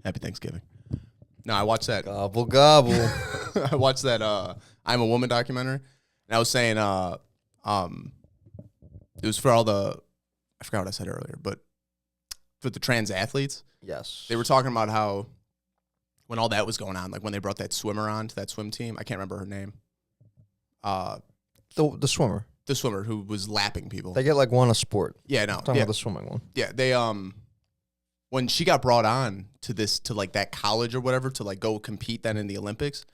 Happy Thanksgiving. No, I watched that. Gobble, gobble. I watched that I'm a Woman documentary. And I was saying it was for all the, I forgot what I said earlier, but for the trans athletes. Yes. They were talking about how when all that was going on, like when they brought that swimmer on to that swim team, I can't remember her name. The swimmer. The swimmer who was lapping people. They get like one a sport. Yeah, no. Talking about the swimming one. Yeah, they when she got brought on to like that college or whatever to like go compete then in the Olympics,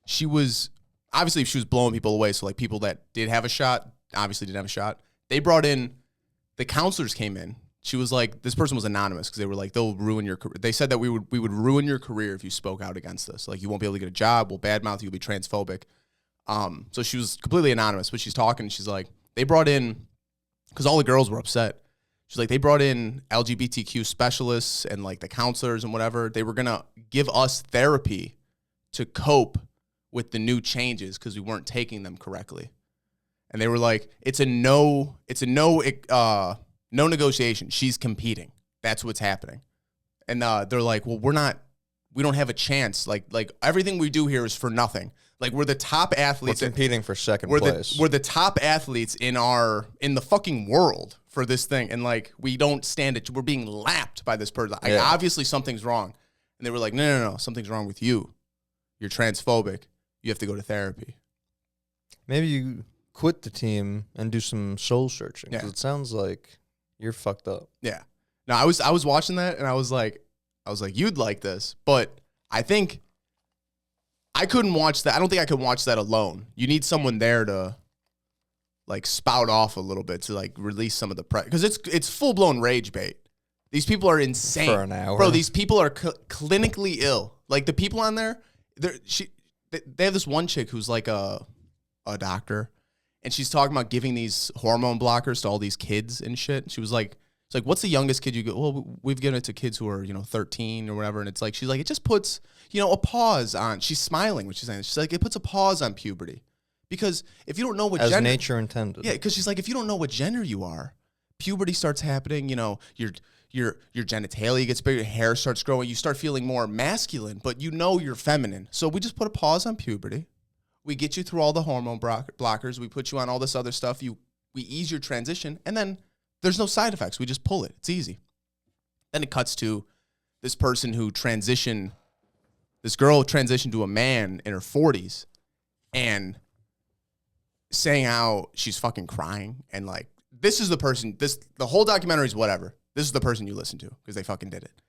she was blowing people away. So like people that did have a shot obviously didn't have a shot. They brought in, the counselors came in. She was like, this person was anonymous because they were like, they'll ruin your career. They said that we would ruin your career if you spoke out against this. Like you won't be able to get a job. We'll badmouth you. You'll be transphobic. So she was completely anonymous, but she's talking. And she's like, they brought in, because all the girls were upset. She's like, they brought in LGBTQ specialists and like the counselors and whatever. They were going to give us therapy to cope with the new changes because we weren't taking them correctly. And they were like, it's a no negotiation. She's competing. That's what's happening. And they're like, well, we don't have a chance. Like everything we do here is for nothing. Like we're the top athletes. We're competing for second place. We're the top athletes in the fucking world for this thing. And like, we don't stand it. We're being lapped by this person. Like, obviously something's wrong. And they were like, no. Something's wrong with you. You're transphobic. You have to go to therapy. Maybe you quit the team and do some soul searching. Yeah. It sounds like you're fucked up. Yeah. No, I was watching that and I was like, you'd like this, but I think I couldn't watch that. I don't think I could watch that alone. You need someone there to like spout off a little bit to like release some of the pressure because it's full blown rage bait. These people are insane for an hour, bro. These people are clinically ill. Like the people on there, they have this one chick who's like a doctor, and she's talking about giving these hormone blockers to all these kids and shit. She was like, it's like, what's the youngest kid you go? Well, we've given it to kids who are, 13 or whatever. And it's like, she's like, it just puts, a pause on. She's smiling when she's saying this. She's like, it puts a pause on puberty. Because if you don't know what as gender. nature intended. Yeah, because she's like, if you don't know what gender you are, puberty starts happening, your genitalia gets bigger, your hair starts growing, you start feeling more masculine, but you're feminine. So we just put a pause on puberty. We get you through all the hormone blockers. We put you on all this other stuff. We ease your transition, and then there's no side effects. We just pull it. It's easy. Then it cuts to this person who this girl transitioned to a man in her 40s and saying how she's fucking crying. And like, this is the person, the whole documentary is whatever. This is the person you listen to because they fucking did it.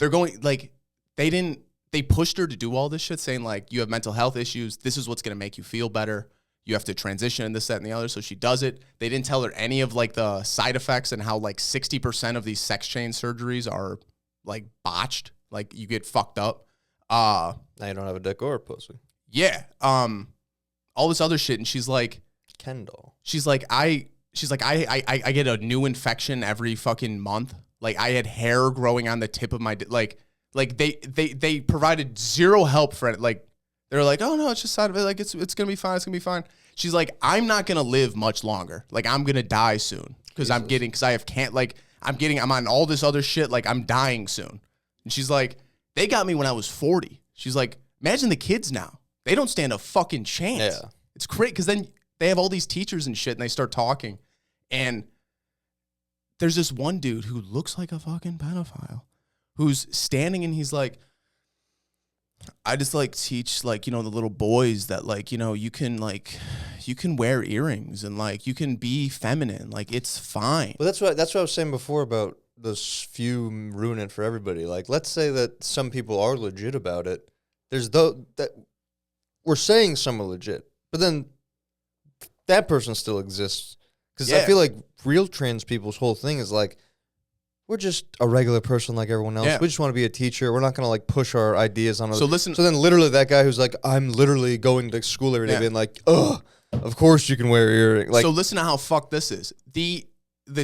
They're going, like, they pushed her to do all this shit saying like, you have mental health issues. This is what's going to make you feel better. You have to transition and this, that, and the other. So she does it. They didn't tell her any of like the side effects and how like 60% of these sex change surgeries are like botched. Like you get fucked up. Now you don't have a dick or a pussy. Yeah. All this other shit. And she's like, Kendall. She's like, I get a new infection every fucking month. Like I had hair growing on the tip of my, like they provided zero help for it. Like, they're like, oh no, it's just side of it. Like it's gonna be fine. It's gonna be fine. She's like, I'm not gonna live much longer. Like I'm gonna die soon because I'm on all this other shit. Like I'm dying soon. And she's like, they got me when I was 40. She's like, imagine the kids now. They don't stand a fucking chance. Yeah. It's crazy because then they have all these teachers and shit, and they start talking, and there's this one dude who looks like a fucking pedophile, who's standing and he's like, I just like teach like, the little boys that like, you can wear earrings and like you can be feminine. Like it's fine. Well, that's what I was saying before about those few ruin it for everybody. Like let's say that some people are legit about it. There's that we're saying some are legit, but then that person still exists. Because I feel like real trans people's whole thing is like, we're just a regular person like everyone else. Yeah. We just want to be a teacher. We're not going to like push our ideas on others. So then literally that guy who's like, I'm literally going to school every day being like, ugh, of course you can wear earrings. Like, so listen to how fucked this is. The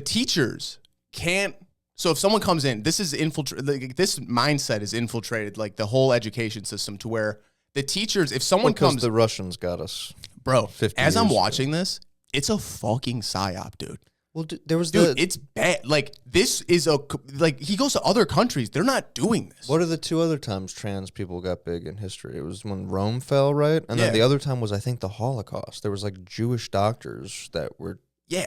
teachers can't. So if someone comes in, this mindset is infiltrated like the whole education system to where the teachers, if someone comes. The Russians got us. Bro, as I'm ago. watching this, it's a fucking psyop, dude. Well, there was Dude, it's bad. Like, this is like, he goes to other countries. They're not doing this. What are the 2 other times trans people got big in history? It was when Rome fell, right? And then the other time was, I think, the Holocaust. There was, like, Jewish doctors that were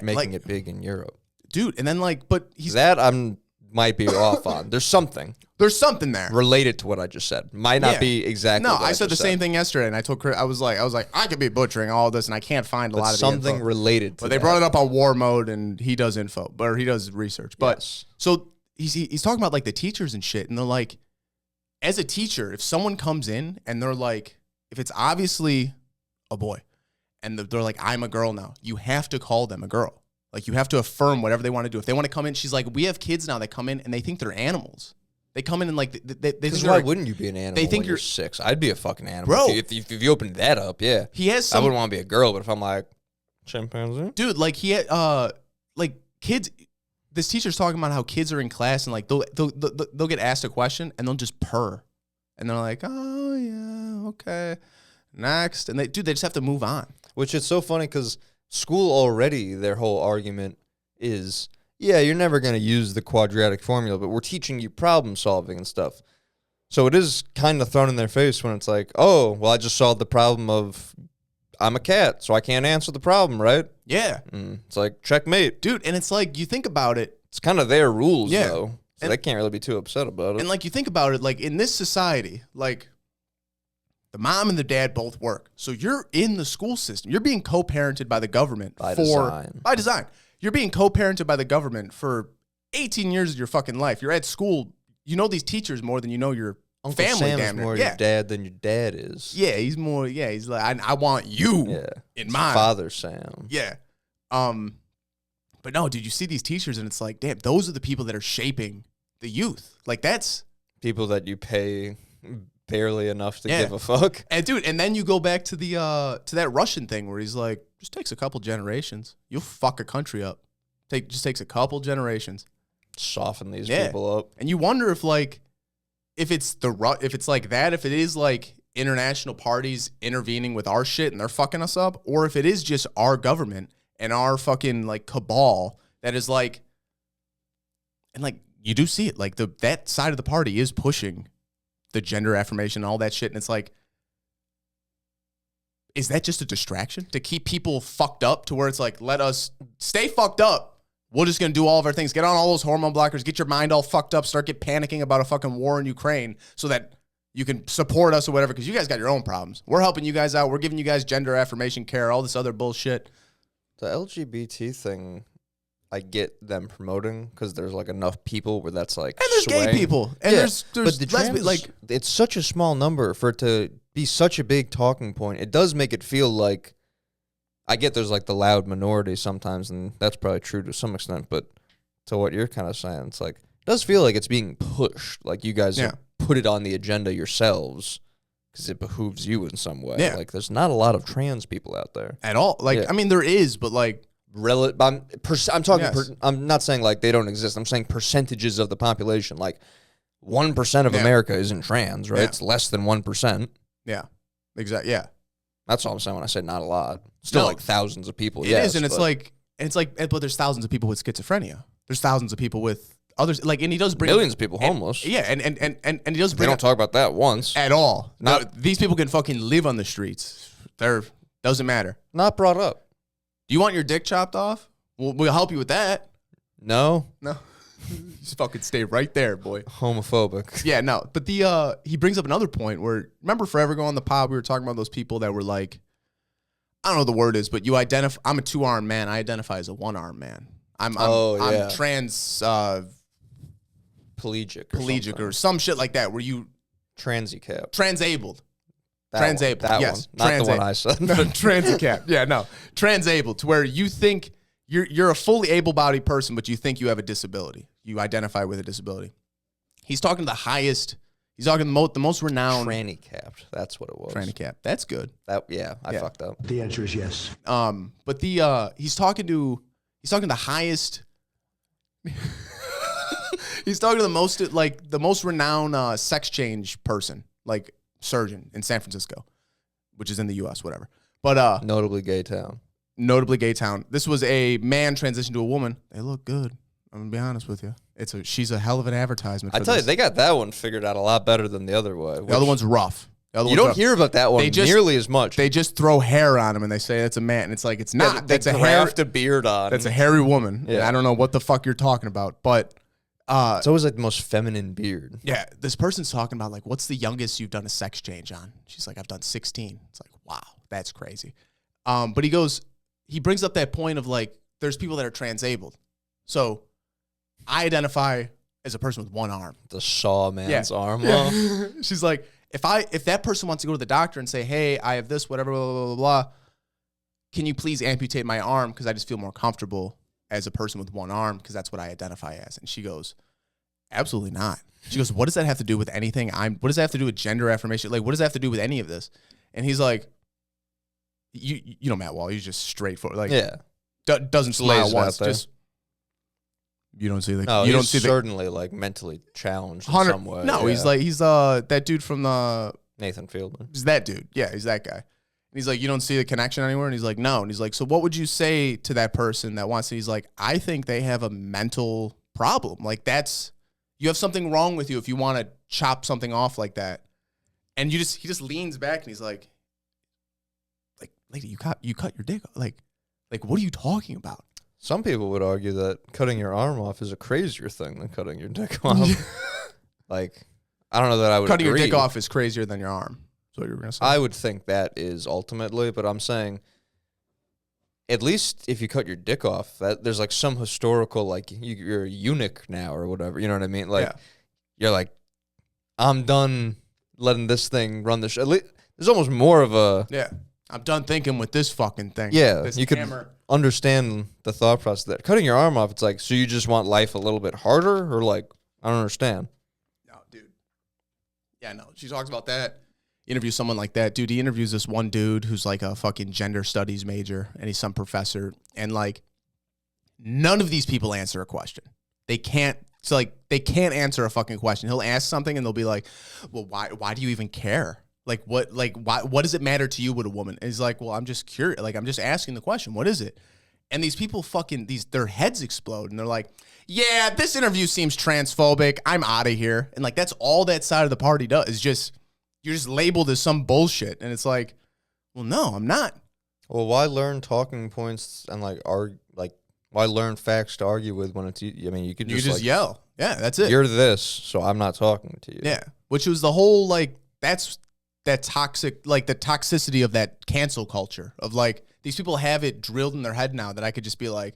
making it big in Europe. Dude, and then, like, but he's... That might be off on. There's something. There's something there. Related to what I just said. Might not be exactly No, what I said the same thing yesterday, and I told Chris, I was like, I could be butchering all of this, and I can't find a lot of something info. related to But they brought it up on War Mode, and he does info, or he does research. But so he's talking about, like, the teachers and shit, and they're like, as a teacher, if someone comes in and they're like, if it's obviously a boy, and they're like, I'm a girl now, you have to call them a girl. Like, you have to affirm whatever they want to do. If they want to come in, she's like, we have kids now that come in and they think they're animals. They come in and, like, they think why wouldn't you be an animal when you're 6? I'd be a fucking animal. Bro. If you opened that up, yeah. He has I wouldn't want to be a girl, but if I'm like, chimpanzee? Dude, like, he had, like, kids, this teacher's talking about how kids are in class and, like, they'll get asked a question and they'll just purr. And they're like, oh, yeah, okay, next. And they just have to move on. Which is so funny because school already, their whole argument is, yeah, you're never going to use the quadratic formula, but we're teaching you problem solving and stuff. So it is kind of thrown in their face when it's like, oh, well, I just solved the problem of I'm a cat, so I can't answer the problem, right? Yeah. It's like, checkmate. Dude, and it's like, you think about it. It's kind of their rules, Yeah. though. So they can't really be too upset about it. And, like, you think about it, like, in this society, like, the mom and the dad both work. So you're in the school system. You're being co-parented by the government. By design. You're being co-parented by the government for 18 years of your fucking life. You're at school. You know these teachers more than you know your Uncle family. Sam's more your dad than your dad is. Yeah, he's more, he's like, I want you in mine. Father Sam. Yeah. But no, dude, you see these teachers and it's like, damn, those are the people that are shaping the youth. Like, that's... People that you pay... barely enough to give a fuck. And dude, and then you go back to the to that Russian thing where he's like, just takes a couple generations. You'll fuck a country up. Just takes a couple generations. Soften these people up. And you wonder if, like, if it's like that, if it is like international parties intervening with our shit and they're fucking us up, or if it is just our government and our fucking, like, cabal that is like, and, like, you do see it, like, that side of the party is pushing the gender affirmation and all that shit. And it's like, is that just a distraction to keep people fucked up to where it's like, let us stay fucked up. We're just going to do all of our things. Get on all those hormone blockers. Get your mind all fucked up. Start panicking about a fucking war in Ukraine so that you can support us or whatever, because you guys got your own problems. We're helping you guys out. We're giving you guys gender affirmation care, all this other bullshit. The LGBT thing, I get them promoting because there's, like, enough people where that's, like, and there's gay people, and there's but the trans, like, it's such a small number for it to be such a big talking point. It does make it feel like, I get there's, like, the loud minority sometimes, and that's probably true to some extent, but to what you're kind of saying, it's like, it does feel like it's being pushed, like you guys have put it on the agenda yourselves because it behooves you in some way. Yeah. Like, there's not a lot of trans people out there at all. Like, I mean, there is, but, like, I'm talking. I'm not saying, like, they don't exist. I'm saying percentages of the population. Like, 1% of America isn't trans, right? It's less than 1%. Yeah, exactly. Yeah, that's all I'm saying when I say not a lot. Still, like, thousands of people. It is, and it's like, but there's thousands of people with schizophrenia. There's thousands of people with others. Like, and he does bring millions of people homeless. Yeah, and he does bring. They don't talk about that once at all. These people can fucking live on the streets. Doesn't matter. Not brought up. Do you want your dick chopped off? We'll help you with that. No. Just fucking stay right there, boy. Homophobic. Yeah, no. But he brings up another point where, remember forever ago on the pod, we were talking about those people that were like, I don't know what the word is, but you identify, I'm a 2-armed man. I identify as a 1-armed man. I'm trans... Pelagic or some shit like that, where you... Transicap. Transabled. Transabled. That yes. One. Not the one I said. No, transicap. Yeah, no. Transabled, to where you think you're a fully able-bodied person, but you think you have a disability. You identify with a disability. He's talking the highest... He's talking the most renowned... Tranny-capped. That's what it was. Tranny-cap. That's good. I fucked up. The answer is yes. But he's talking the highest... He's talking to the most renowned sex change person, like surgeon in San Francisco, which is in the U.S., whatever. But notably gay town. notably gay town. This was a man transitioned to a woman. They look good. I'm gonna be honest with you. She's a hell of an advertisement. I tell you, they got that one figured out a lot better than the other one. The other one's rough. You don't hear about that one nearly as much. They just throw hair on him and they say it's a man. And it's like, it's not. They graft a beard on. That's a hairy woman. Yeah. And I don't know what the fuck you're talking about, but it's always like the most feminine beard. Yeah, this person's talking about like, what's the youngest you've done a sex change on? She's like, I've done 16. It's like, wow, that's crazy. But he brings up that point of like, there's people that are transabled. So I identify as a person with one arm. The saw man's arm. Yeah. She's like, if that person wants to go to the doctor and say, hey, I have this, whatever, blah, blah, blah, blah, can you please amputate my arm? Because I just feel more comfortable as a person with one arm because that's what I identify as. And she goes, absolutely not. She goes, what does that have to do with anything? What does that have to do with gender affirmation? Like, what does that have to do with any of this? And he's like, you know Matt Wall, he's just straightforward. Like, doesn't smile once. Just you don't see the. No, you don't see certainly like mentally challenged in some way. No, he's that dude from the Nathan Fielder. He's that dude. Yeah, he's that guy. And he's like, you don't see the connection anywhere? And he's like, no. And he's like, so what would you say to that person that wants to? He's like, I think they have a mental problem. Like you have something wrong with you if you want to chop something off like that. And he just leans back and he's like, lady, you cut your dick. Like what are you talking about? Some people would argue that cutting your arm off is a crazier thing than cutting your dick off. Like, I don't know that I would Cutting agree. your dick off is crazier than your arm. That's what you were going to say. I would think that is ultimately, but I'm saying at least if you cut your dick off, that there's like some historical, like you're a eunuch now or whatever. You know what I mean? Like, you're like, I'm done letting this thing run the show. There's almost more of a... Yeah. I'm done thinking with this fucking thing. Yeah, you could understand the thought process there. Cutting your arm off, it's like, so you just want life a little bit harder? Or like, I don't understand. No, dude. Yeah, no. She talks about that. Interview someone like that. Dude, he interviews this one dude who's like a fucking gender studies major, and he's some professor. And like, none of these people answer a question. They can't. So like, they can't answer a fucking question. He'll ask something, and they'll be like, well, why do you even care? Like, what does it matter to you what a woman is? Like, well, I'm just curious. Like, I'm just asking the question. What is it? And these people their heads explode. And they're like, yeah, this interview seems transphobic. I'm out of here. And like, that's all that side of the party does is you're just labeled as some bullshit. And it's like, well, no, I'm not. Well, why learn talking points and why learn facts to argue with when it's, I mean, you could just yell. Yeah, that's it. You're this, so I'm not talking to you. Yeah. Which was the whole, like, that toxic, like the toxicity of that cancel culture of like, these people have it drilled in their head now that I could just be like,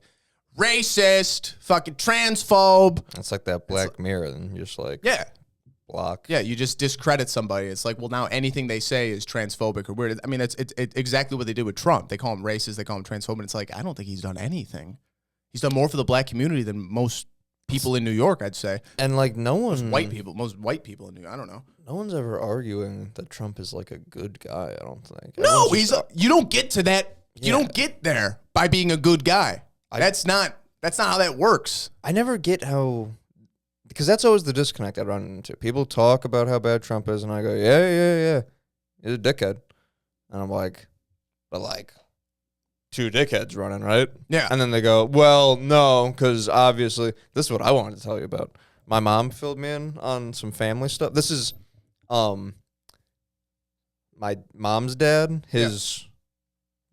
racist, fucking transphobe. It's like that Black Mirror and you're just like, block. Yeah, you just discredit somebody. It's like, well, now anything they say is transphobic or weird. I mean, it's exactly what they did with Trump. They call him racist, they call him transphobic. It's like, I don't think he's done anything. He's done more for the black community than most people in New York, I'd say. And like most white people in New York, I don't know. No one's ever arguing that Trump is like a good guy, I don't think. No, you don't get to that. You don't get there by being a good guy. That's not how that works. I never get how, because that's always the disconnect I run into. People talk about how bad Trump is, and I go, yeah. He's a dickhead. And I'm like, but like, two dickheads running, right? Yeah. And then they go, well, no, because obviously, this is what I wanted to tell you about. My mom filled me in on some family stuff. This is my mom's dad, his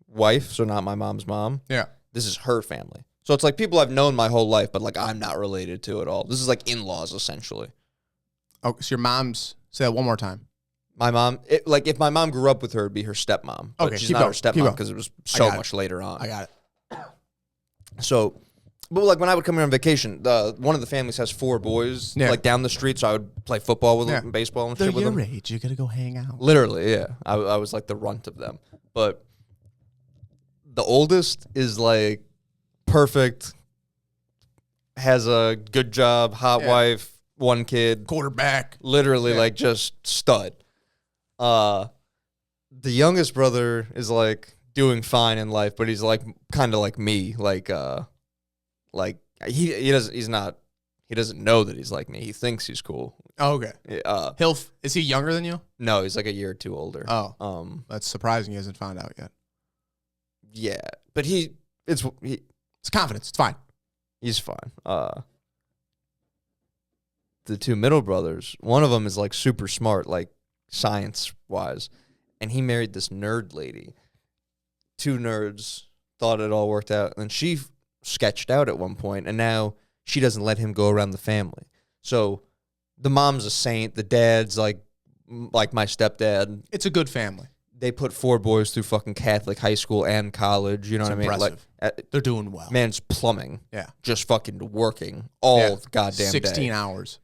wife, so not my mom's mom. Yeah. This is her family. So it's like people I've known my whole life, but like I'm not related to at all. This is like in-laws, essentially. Oh, so your mom's, say that one more time. My mom, if my mom grew up with her, it'd be her stepmom. But she's not her stepmom because it was so much later on. I got it. So, but like when I would come here on vacation, one of the families has 4 boys like down the street, so I would play football with them, baseball and shit with them. They're your age. You got to go hang out. Literally, yeah. I was like the runt of them. But the oldest is like perfect, has a good job, hot wife, 1 kid. Quarterback. Literally like just stud. The youngest brother is like doing fine in life, but he's like kind of like me, like he doesn't know that he's like me. He thinks he's cool. Oh, okay. Is he younger than you? No, he's like a year or 2 older. Oh, that's surprising. He hasn't found out yet. Yeah, but it's confidence. It's fine. he's fine. The two middle brothers, one of them is like super smart, like science wise, and he married this nerd lady. Two nerds thought it all worked out, and she sketched out at one point, and now she doesn't let him go around the family. So the mom's a saint, the dad's like my stepdad. It's a good family. They put 4 boys through fucking Catholic high school and college. You know what I mean? Impressive. Like, they're doing well. man's plumbing. Yeah. Just fucking working all the goddamn 16 day. hours.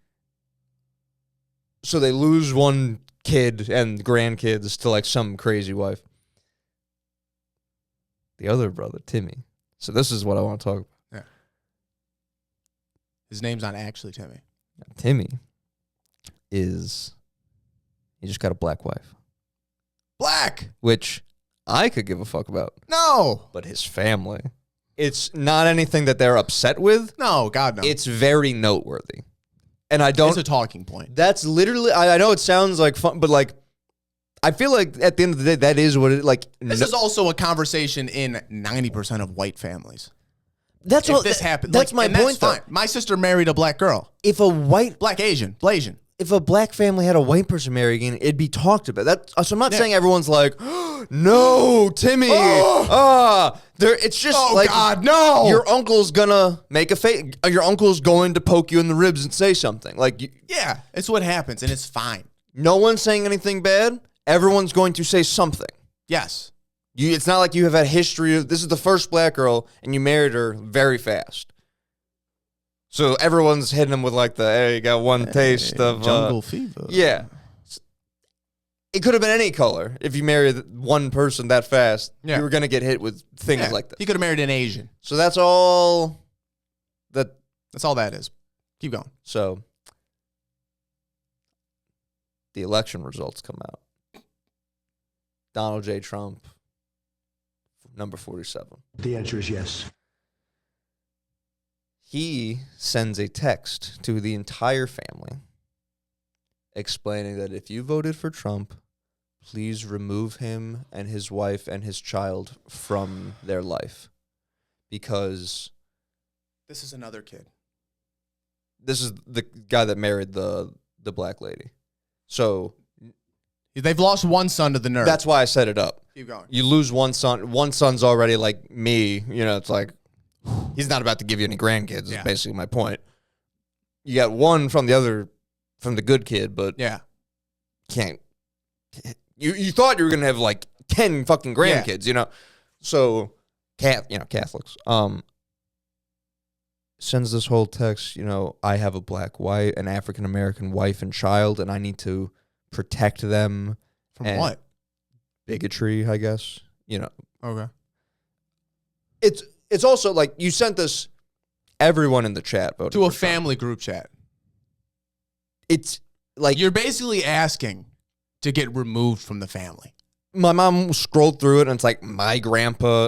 So they lose one kid and grandkids to like some crazy wife. The other brother, Timmy. So this is what I want to talk about. Yeah. His name's not actually Timmy. Timmy he just got a black wife. Black! Which I could give a fuck about. No! But his family. It's not anything that they're upset with. No, God, no. It's very noteworthy. And I don't... It's a talking point. That's literally... I know it sounds like fun, but like... I feel like at the end of the day, that is what it... Like, this is also a conversation in 90% of white families. That's if all, this happened. That's my point, fine. My sister married a black girl. If a white... Black Asian. Blasian. If a black family had a white person marry again, it'd be talked about. So I'm not saying everyone's like, oh, no, Timmy. It's just oh, like, God, no. Your uncle's gonna make a face. Your uncle's going to poke you in the ribs and say something. Like, yeah, it's what happens, and it's fine. No one's saying anything bad. Everyone's going to say something. Yes. It's not like you have had history of, this is the first black girl, and you married her very fast. So everyone's hitting them with like hey, you got one taste of... jungle fever. Yeah. It could have been any color. If you married one person that fast, you were going to get hit with things like that. He could have married an Asian. So that's all That's all that is. Keep going. So the election results come out. Donald J. Trump, number 47. The answer is yes. He sends a text to the entire family explaining that if you voted for Trump, please remove him and his wife and his child from their life. Because this is another kid. This is the guy that married the black lady. So they've lost one son to the nerd. That's why I set it up. Keep going. You lose one son. One son's already like me. You know, it's like, he's not about to give you any grandkids, is basically my point. You got one from the good kid, but can't. You thought you were going to have like 10 fucking grandkids, you know? So, Catholics. Sends this whole text, I have a black wife, an African-American wife and child, and I need to protect them. From what? Bigotry, I guess. Okay. It's also like you sent this, everyone in the chat voted to a for Trump. family group chat. It's like you're basically asking to get removed from the family. My mom scrolled through it and it's like my grandpa.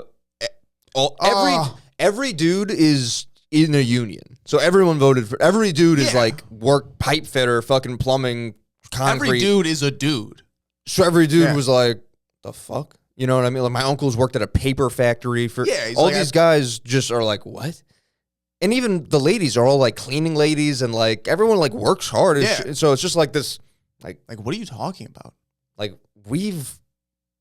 Every dude is in a union, so everyone voted for. Every dude is like work pipe fitter, fucking plumbing, concrete. Every dude is a dude. So every dude was like, the fuck. You know what I mean? Like my uncle's worked at a paper factory for all like, these guys just are like, what? And even the ladies are all like cleaning ladies and like everyone like works hard. So it's just like this, like what are you talking about? Like we've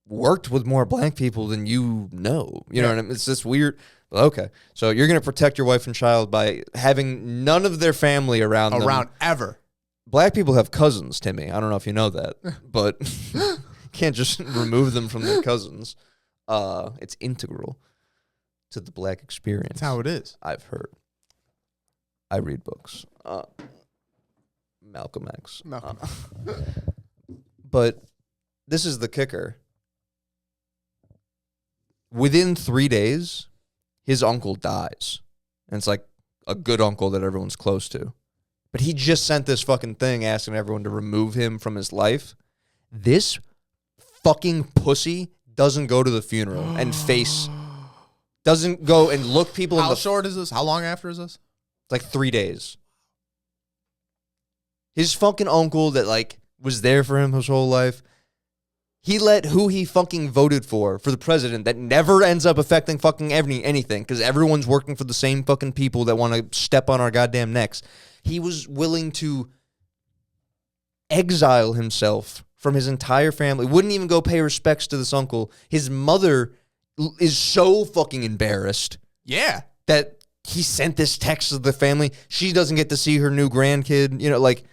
worked with more black people than you know. You know what I mean? It's just weird. Okay. So you're going to protect your wife and child by having none of their family around them. Ever. Black people have cousins, Timmy. I don't know if you know that, but can't just remove them from their cousins. It's integral to the black experience. That's how it is. I've heard. I read books. Malcolm X. But this is the kicker. Within 3 days, his uncle dies. And it's like a good uncle that everyone's close to. But he just sent this fucking thing asking everyone to remove him from his life. This fucking pussy doesn't go to the funeral and doesn't go and look people in the... How short is this? How long after is this? It's like 3 days. His fucking uncle that like was there for him his whole life He let who he fucking voted for the president that never ends up affecting fucking anything because everyone's working for the same fucking people that want to step on our goddamn necks. He was willing to exile himself from his entire family. Wouldn't even go pay respects to this uncle. His mother is so fucking embarrassed. Yeah. That he sent this text to the family. She doesn't get to see her new grandkid. You know, like.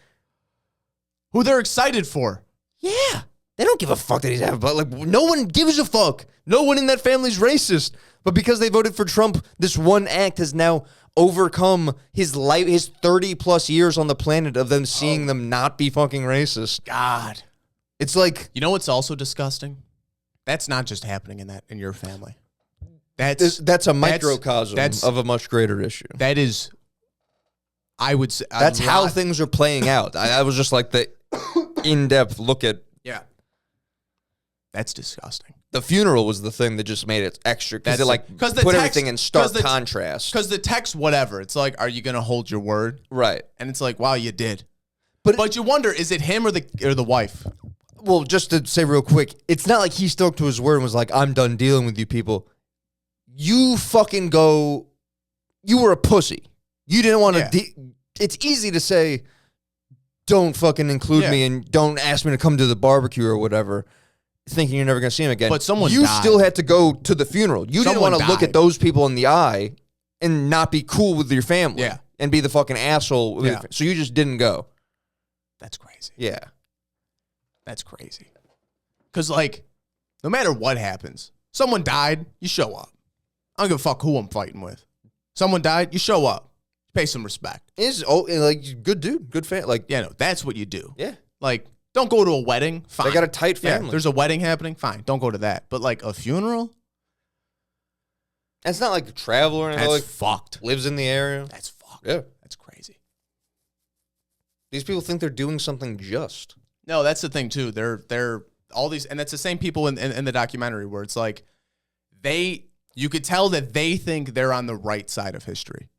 Who they're excited for. Yeah. They don't give a fuck that he's having, but like no one gives a fuck. No one in that family's racist. But because they voted for Trump, this one act has now overcome his life, his 30 plus years on the planet of them seeing them not be fucking racist. God. It's like, you know what's also disgusting? That's not just happening in your family. That's a microcosm of a much greater issue. That is, I would say, that's how things are playing out. I was just like the in-depth look at. Yeah. That's disgusting. The funeral was the thing that just made it extra because it put everything in stark contrast. Because the text, whatever, it's like, are you going to hold your word? Right. And it's like, wow, you did. But you wonder, is it him or the wife? Well, just to say real quick, it's not like he stuck to his word and was like, I'm done dealing with you people. You fucking go, you were a pussy. You didn't want to, it's easy to say, don't fucking include me and don't ask me to come to the barbecue or whatever, thinking you're never going to see him again. But someone You died. still had to go to the funeral. You didn't want to look at those people in the eye and not be cool with your family. Yeah. And be the fucking asshole. With your so you just didn't go. That's crazy. Yeah. That's crazy. Because, like, no matter what happens, someone died, you show up. I don't give a fuck who I'm fighting with. Someone died, you show up. Pay some respect. Like, good dude, good fan. Like, yeah, no, that's what you do. Yeah. Like, don't go to a wedding. Fine. They got a tight family. Yeah, there's a wedding happening. Fine. Don't go to that. But, like, a funeral? It's not like a traveler or anything. That's like, fucked. Lives in the area. That's fucked. Yeah. That's crazy. These people think they're doing something just. No, that's the thing, too. They're all these, and it's the same people in the documentary where it's like, you could tell that they think they're on the right side of history.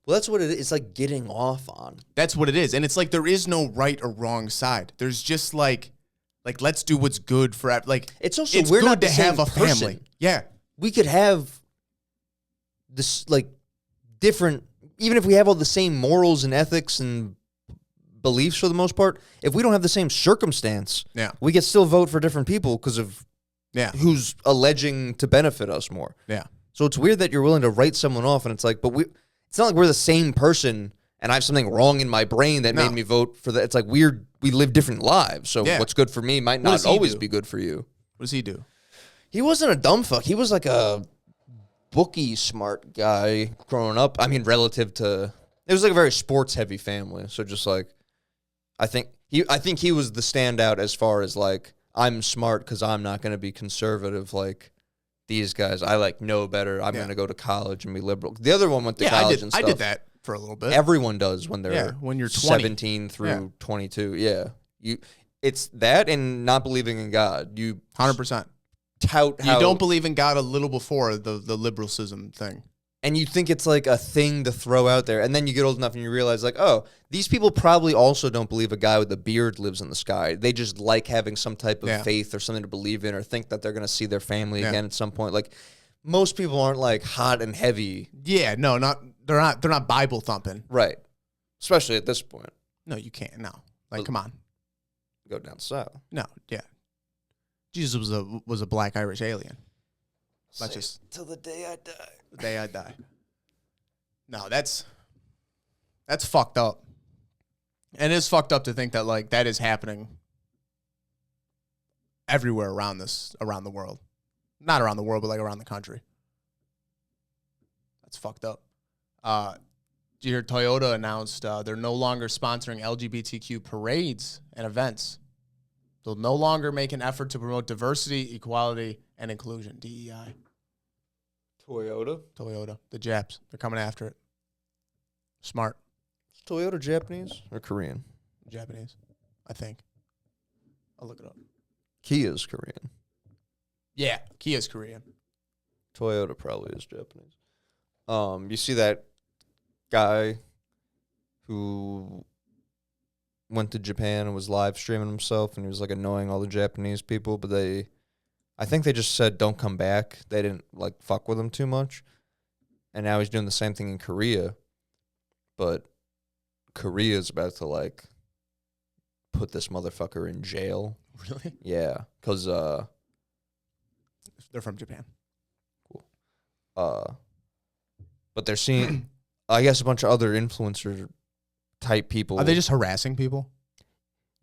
Well, that's what it is. It's like getting off on. That's what it is. And it's like there is no right or wrong side. There's just like let's do what's good for like it's also it's we're good not to the same have a person. family. Yeah. We could have this like different even if we have all the same morals and ethics and beliefs for the most part, if we don't have the same circumstance, we can still vote for different people because of who's alleging to benefit us more. Yeah. So it's weird that you're willing to write someone off and it's like, but it's not like we're the same person and I have something wrong in my brain that made me vote for that. It's like we live different lives. So what's good for me might not always be good for you. What does he do? He wasn't a dumb fuck. He was like a bookie smart guy growing up. I mean, relative to, it was like a very sports heavy family. So just like, I think he was the standout as far as like, I'm smart because I'm not going to be conservative like these guys. I like know better. I'm going to go to college and be liberal. The other one went to college and stuff. I did that for a little bit. Everyone does when they're when you're 20. 17 through 22. Yeah. It's that and not believing in God. You 100%. Tout how, you don't believe in God a little before the liberalism thing. And you think it's like a thing to throw out there. And then you get old enough and you realize like, oh, these people probably also don't believe a guy with a beard lives in the sky. They just like having some type of faith or something to believe in or think that they're going to see their family again at some point. Like most people aren't like hot and heavy. Yeah, no, they're not Bible thumping. Right. Especially at this point. No, you can't. No. Like, come on. Go down south. No, yeah. Jesus was a black Irish alien. Just till the day I die. The day I die. No, that's fucked up. And it's fucked up to think that like that is happening everywhere around the world. Not around the world, but like around the country. That's fucked up. Did you hear Toyota announced they're no longer sponsoring LGBTQ parades and events. They'll no longer make an effort to promote diversity, equality, and inclusion. DEI. Toyota. The Japs. They're coming after it. Smart. Is Toyota Japanese or Korean? Japanese, I think. I'll look it up. Kia's Korean. Yeah, Kia's Korean. Toyota probably is Japanese. You see that guy who went to Japan and was live streaming himself, and he was like annoying all the Japanese people. But I think they just said don't come back. They didn't like fuck with him too much. And now he's doing the same thing in Korea, but Korea's about to like put this motherfucker in jail. Really? Yeah, because They're from Japan. cool. But they're seeing, I guess, a bunch of other influencer type people. Are they just harassing people?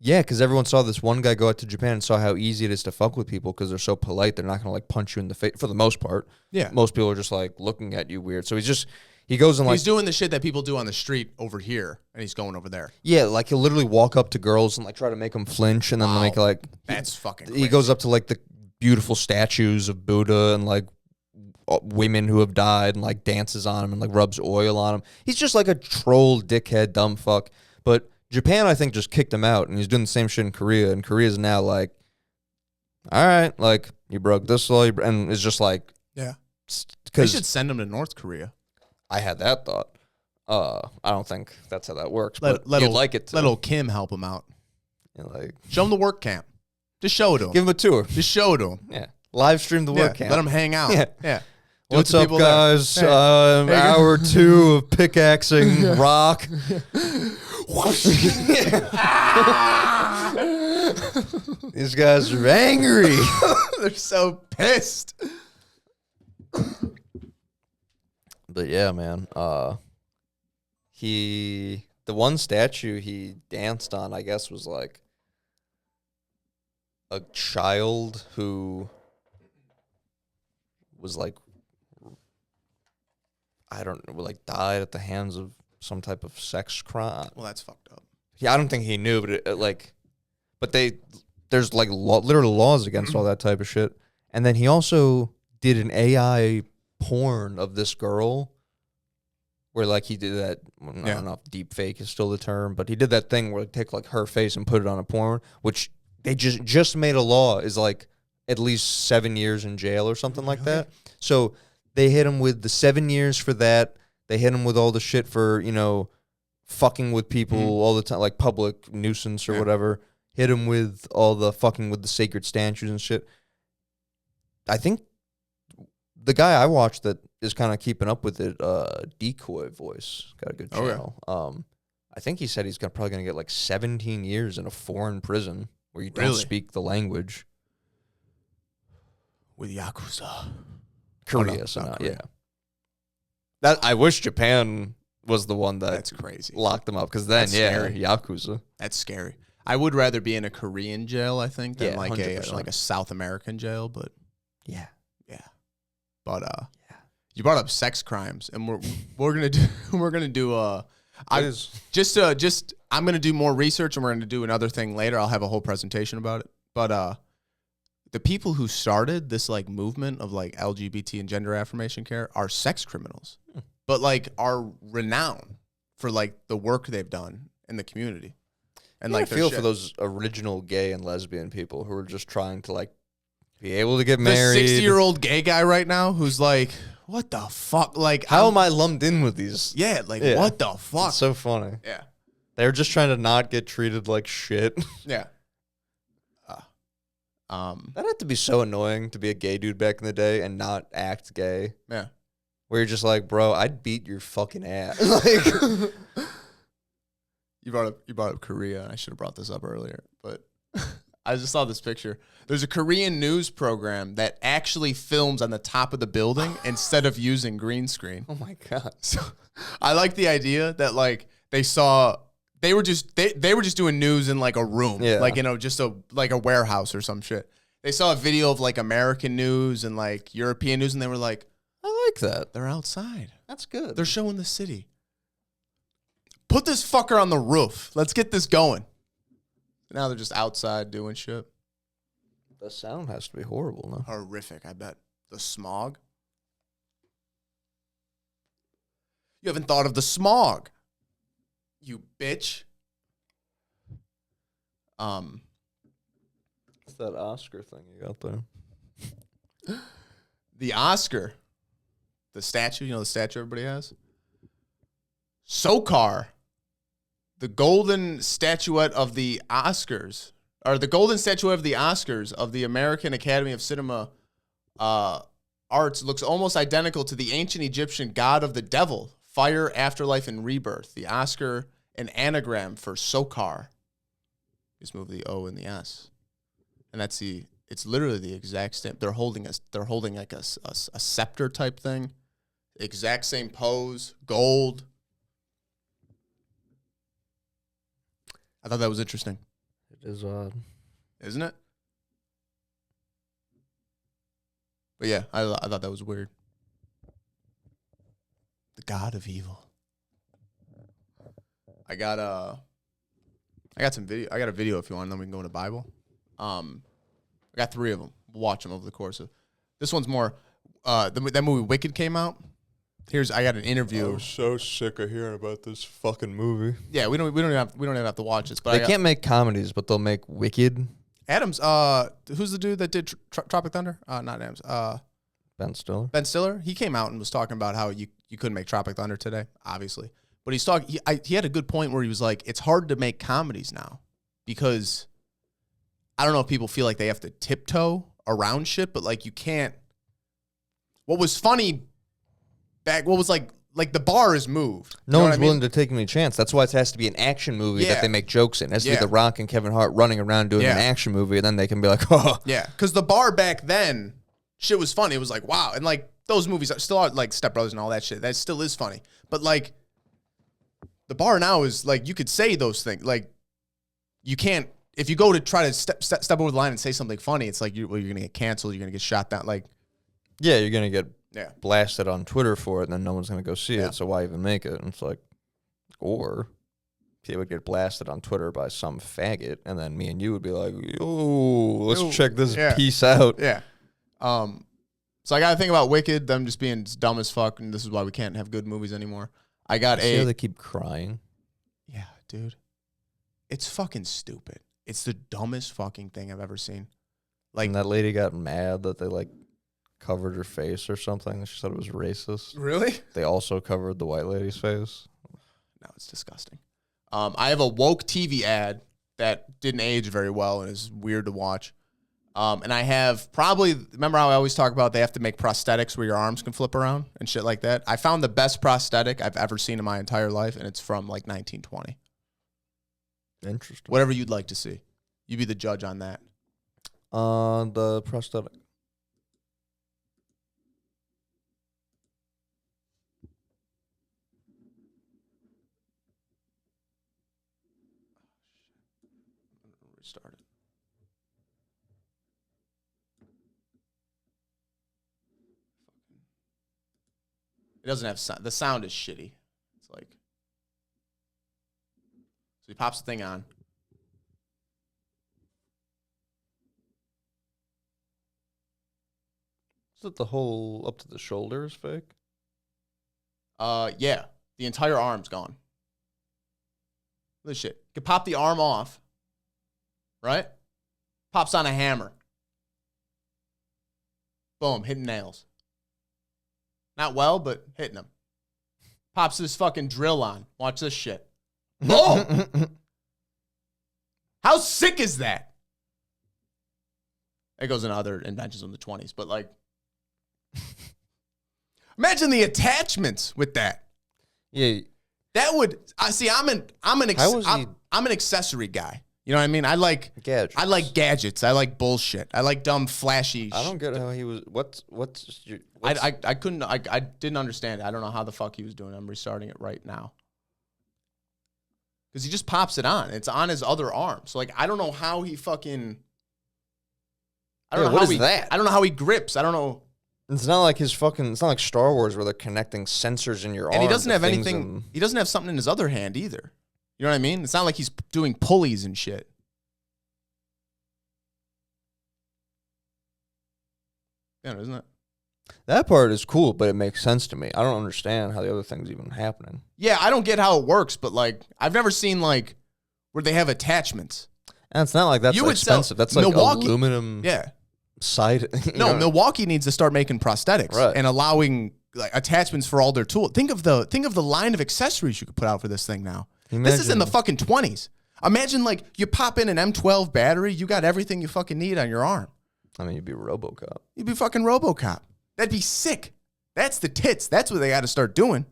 Yeah, because everyone saw this one guy go out to Japan and saw how easy it is to fuck with people because they're so polite. They're not going to, like, punch you in the face for the most part. Yeah. Most people are just, like, looking at you weird. So he goes and, like... He's doing the shit that people do on the street over here, and he's going over there. Yeah, like, he'll literally walk up to girls and, like, try to make them flinch, and then make, like... That's fucking He crazy. goes up to, like, the beautiful statues of Buddha and, like, women who have died and, like, dances on them and, like, rubs oil on them. He's just, like, a troll, dickhead, dumb fuck. But... Japan, I think, just kicked him out, and he's doing the same shit in Korea, and Korea's now like, all right, like, you broke this law, and it's just like... Yeah. They Because should send him to North Korea. I had that thought. I don't think that's how that works, Let but you'd old, like it to. let old Kim help him out. You know, like, Show him the work camp. Just show it to him. give him a tour. Just show it to him. Yeah. Live stream the work camp. Let him hang out. Yeah. Yeah. Do it What's to up, people there. guys? Hey. Hour 2 of pickaxing rock. These guys are angry. They're so pissed. But yeah, man. The one statue he danced on, I guess, was like a child who was like, I don't know, like died at the hands of some type of sex crime. Well, that's fucked up. Yeah, I don't think he knew, but there's like literal laws against all that type of shit. And then he also did an AI porn of this girl, where like he did that. I don't know if deep fake is still the term, but he did that thing where they take like her face and put it on a porn, which they just made a law is like at least 7 years in jail or something like that. So they hit him with the 7 years for that. They hit him with all the shit for, you know, fucking with people all the time, like public nuisance or whatever. Hit him with all the fucking with the sacred statues and shit. I think the guy I watched that is kind of keeping up with it, Decoy Voice, got a good channel. I think he said he's probably going to get like 17 years in a foreign prison where you don't speak the language. With Yakuza. Korea, yeah. That I wish Japan was the one That's crazy. locked them up, because then, That's scary. Yakuza. That's scary. I would rather be in a Korean jail, I think, than like 100%. a South American jail, but Yeah. but you brought up sex crimes, and we're gonna do I'm gonna do more research, and we're gonna do another thing later. I'll have a whole presentation about it. But the people who started this like movement of like LGBT and gender affirmation care are sex criminals, but like are renowned for like the work they've done in the community. And like I feel for those original gay and lesbian people who are just trying to like be able to get married. The 60-year-old gay guy right now who's like, what the fuck? Like, how am I lumped in with these? Yeah, like what the fuck? It's so funny. Yeah. They're just trying to not get treated like shit. Yeah. That had to be so annoying to be a gay dude back in the day and not act gay. Yeah. Where you're just like, bro, I'd beat your fucking ass. Like, You brought up Korea. I should have brought this up earlier, but I just saw this picture. There's a Korean news program that actually films on the top of the building instead of using green screen. oh my God. So I like the idea that like they were just doing news in like a room, like just a warehouse or some shit. They saw a video of like American news and like European news, and they were like, I like that. they're outside. That's good. They're showing the city. Put this fucker on the roof. Let's get this going. Now they're just outside doing shit. The sound has to be horrible, no? Horrific, I bet. The smog. You haven't thought of the smog, you bitch. What's that Oscar thing you got there? The Oscar. The statue, the statue everybody has? SOCAR. the golden statuette of the Oscars, or the golden statuette of the Oscars of the American Academy of Cinema Arts looks almost identical to the ancient Egyptian god of the devil, fire, afterlife, and rebirth. The Oscar, an anagram for Sokar. Just move the O and the S. And it's literally the exact same. They're holding like a scepter type thing. Exact same pose, gold. I thought that was interesting. It is odd. Isn't it? But yeah, I thought that was weird. The god of evil. I got some video. I got a video if you want, and then we can go into Bible. I got 3 of them. We'll watch them over the course of. This one's more. That movie Wicked came out. I got an interview. I was so sick of hearing about this fucking movie. Yeah, we don't even have to watch this. But they can't make comedies, but they'll make Wicked. Adams. Who's the dude that did Tropic Thunder? Not Adams. Ben Stiller. Ben Stiller. He came out and was talking about how you couldn't make Tropic Thunder today, obviously. But he had a good point where he was like, it's hard to make comedies now because I don't know if people feel like they have to tiptoe around shit, but like you can't. What was funny back? What was like the bar is moved. No one's willing to take any chance. That's why it has to be an action movie that they make jokes in. It has to be The Rock and Kevin Hart running around doing an action movie, and then they can be like, oh. Yeah, because the bar back then, shit was funny. It was like, wow. And like those movies still are like Step Brothers and all that shit. That still is funny. But like the bar now is like you could say those things. Like you can't, if you go to try to step over the line and say something funny, it's like you're going to get canceled. You're going to get shot down. Like, yeah, you're going to get blasted on Twitter for it, and then no one's going to go see it, so why even make it? And it's like, or it would get blasted on Twitter by some faggot, and then me and you would be like, yo, let's check this piece out. Yeah. So I got to think about Wicked, them just being dumb as fuck, and this is why we can't have good movies anymore. I got See how they keep crying? Yeah, dude. It's fucking stupid. It's the dumbest fucking thing I've ever seen. Like, and that lady got mad that they, like, covered her face or something. She said it was racist. Really? They also covered the white lady's face. No, it's disgusting. I have a woke TV ad that didn't age very well and is weird to watch. And I have remember how I always talk about they have to make prosthetics where your arms can flip around and shit like that? I found the best prosthetic I've ever seen in my entire life, and it's from like 1920. Interesting. Whatever you'd like to see. You be the judge on that. The prosthetic. Restart it. It doesn't have sound. The sound is shitty. It's like, so he pops the thing on. Is it the whole up to the shoulders fake? Yeah. The entire arm's gone. Look at this shit. You can pop the arm off, right? Pops on a hammer. Boom, hitting nails. Not well, but hitting them. Pops this fucking drill on. Watch this shit. Boom! How sick is that? It goes into other inventions in the 20s, but like, imagine the attachments with that. Yeah, that would. See, I'm an accessory guy. You know what I mean? I like gadgets. I like gadgets. I like bullshit. I like dumb, flashy. I don't get how he was. I couldn't. I didn't understand it. I don't know how the fuck he was doing it. I'm restarting it right now. Because he just pops it on. It's on his other arm. So like, I don't know how he fucking. I don't know how that? I don't know how he grips. I don't know. It's not like his fucking. It's not like Star Wars where they're connecting sensors in your arm. And he doesn't have anything. He doesn't have something in his other hand either. You know what I mean? It's not like he's doing pulleys and shit. Yeah, isn't it? That part is cool, but it makes sense to me. I don't understand how the other thing's even happening. Yeah, I don't get how it works, but like I've never seen like where they have attachments. And it's not like that's expensive. That's like Milwaukee, aluminum. Yeah. Side. No, Milwaukee needs to start making prosthetics and allowing like attachments for all their tools. Think of the line of accessories you could put out for this thing now. This is in the fucking 20s. Imagine, like, you pop in an M12 battery, you got everything you fucking need on your arm. I mean, you'd be RoboCop. You'd be fucking RoboCop. That'd be sick. That's the tits. That's what they got to start doing.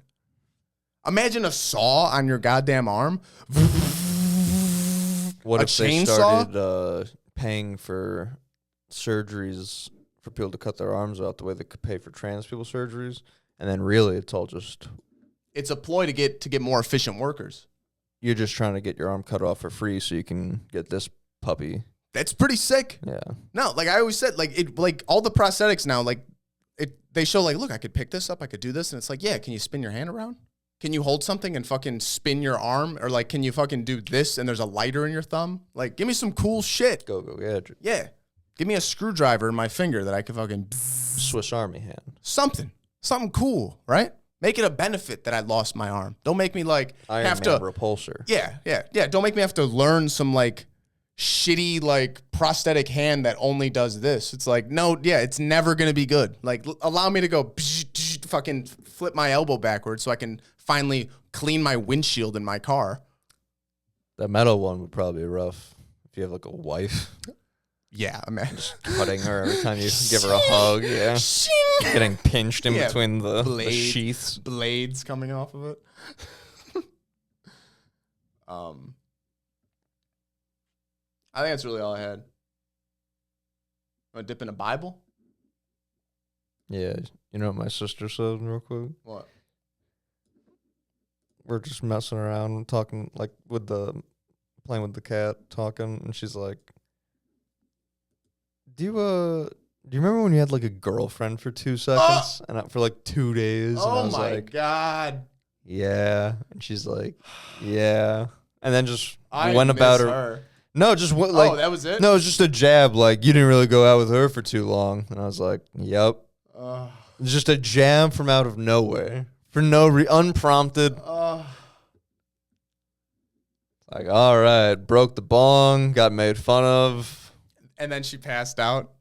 Imagine a saw on your goddamn arm. What a if they chainsaw? started paying for surgeries for people to cut their arms out the way they could pay for trans people surgeries? And then really it's all just... It's a ploy to get more efficient workers. You're just trying to get your arm cut off for free so you can get this puppy. That's pretty sick. Yeah. No, like I always said, like all the prosthetics now, like they show like, look, I could pick this up, I could do this, and it's like, yeah, can you spin your hand around? Can you hold something and fucking spin your arm? Or like, can you fucking do this and there's a lighter in your thumb? Like, give me some cool shit. Go gadget. Yeah. Give me a screwdriver in my finger that I could fucking... Swiss Army hand. Something cool, right? Make it a benefit that I lost my arm. Don't make me like Iron have Man to repulsor. Yeah. Don't make me have to learn some like shitty like prosthetic hand that only does this. It's like, no, yeah, it's never gonna be good. Like, allow me to go fucking flip my elbow backwards so I can finally clean my windshield in my car. The metal one would probably be rough if you have like a wife. Yeah, imagine Cutting her every time you give her a hug. Yeah. Getting pinched in between the sheaths. Blades coming off of it. I think that's really all I had. Want to dip in a Bible? Yeah. You know what my sister said real quick? What? We're just messing around, talking like playing with the cat, talking, and she's like, Do you remember when you had like a girlfriend for 2 seconds and for like 2 days? And I was like, God. Yeah. And she's like, yeah. And then just I went about miss her. No, just what like. Oh, that was it? No, it was just a jab. Like, you didn't really go out with her for too long. And I was like, yep. Just a jab from out of nowhere for unprompted. Like, all right, broke the bong, got made fun of. And then she passed out.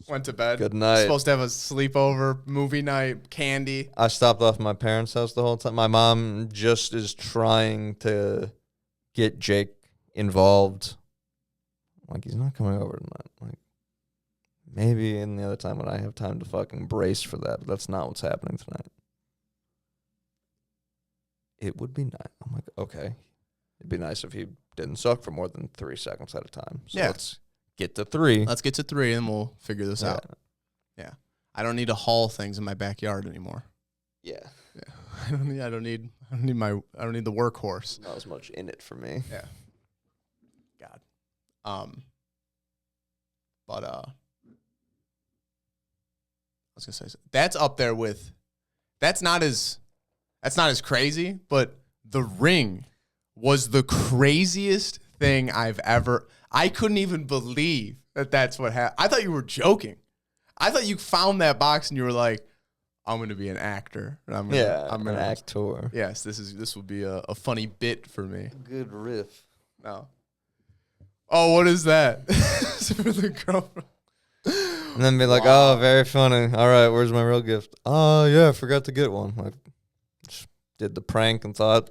Went to bed. Good night. Supposed to have a sleepover, movie night, candy. I stopped off at my parents' house the whole time. My mom just is trying to get Jake involved. Like, he's not coming over tonight. Like, maybe in the other time when I have time to fucking brace for that. But that's not what's happening tonight. It would be nice. I'm like, okay. It'd be nice if he didn't suck for more than 3 seconds at a time. So Yeah. let's get to 3. Let's get to 3 and we'll figure this out. Yeah. I don't need to haul things in my backyard anymore. Yeah. I don't need the workhorse. Not as much in it for me. Yeah. God. But I was gonna say that's up there with that's not as crazy, but The Ring was the craziest thing I've ever. I couldn't even believe that that's what happened. I thought you were joking. I thought you found that box and you were like, I'm going to be an actor. And I'm an actor. Yes, this will be a funny bit for me. Good riff. No. Oh, what is that? For the girlfriend. And then be like, wow. Oh, very funny. All right, where's my real gift? Oh, yeah, I forgot to get one. Like, just did the prank and thought,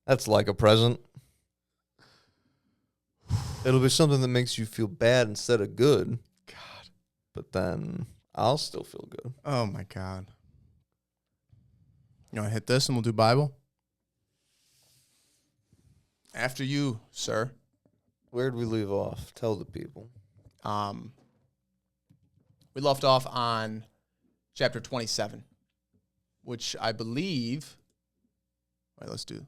that's like a present. It'll be something that makes you feel bad instead of good. God. But then I'll still feel good. Oh, my God. You want to hit this and we'll do Bible? After you, sir. Where'd we leave off? Tell the people. We left off on chapter 27, which I believe... All right, should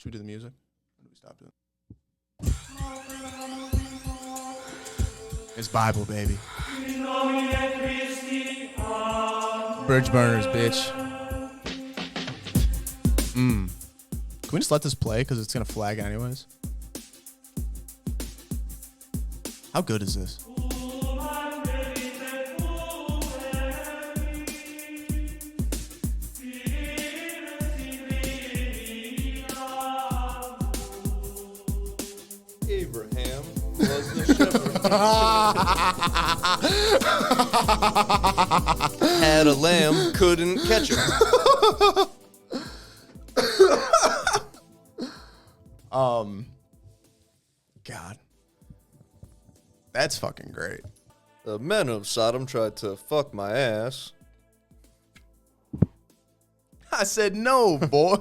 we do the music? Or do we stop doing it? It's Bible, baby. Bridge burners, bitch. Can we just let this play? Because it's going to flag anyways. How good is this? Abraham was the shepherd. Had a lamb, couldn't catch him. God. That's fucking great. The men of Sodom tried to fuck my ass. I said no, boy.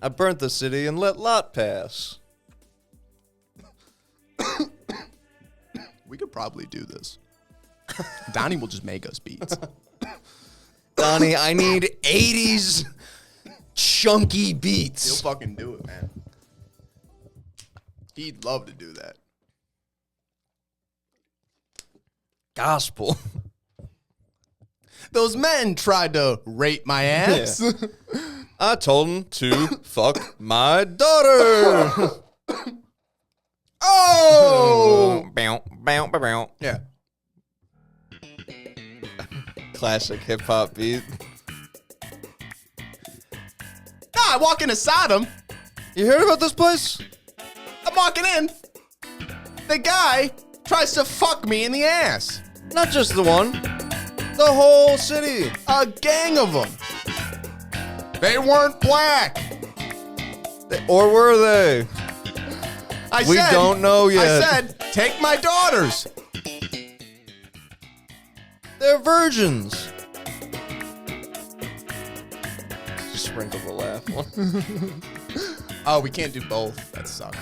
I burnt the city and let Lot pass. We could probably do this. Donnie will just make us beats. Donnie, I need 80s chunky He'll beats. fucking do it, man. He'd love to do that. Gospel. Those men tried to rape my ass. Yeah. I told him to fuck my daughter. Oh! Bow, bow, bow, bow. Yeah. Classic hip hop beat. I walk into Sodom. You heard about this place? I'm walking in. The guy tries to fuck me in the ass. Not just the one. The whole city. A gang of them. They weren't black. Or were they? We said, don't know yet. I said, take my daughters. They're virgins. Just sprinkle the laugh one. Oh, we can't do both. That sucks.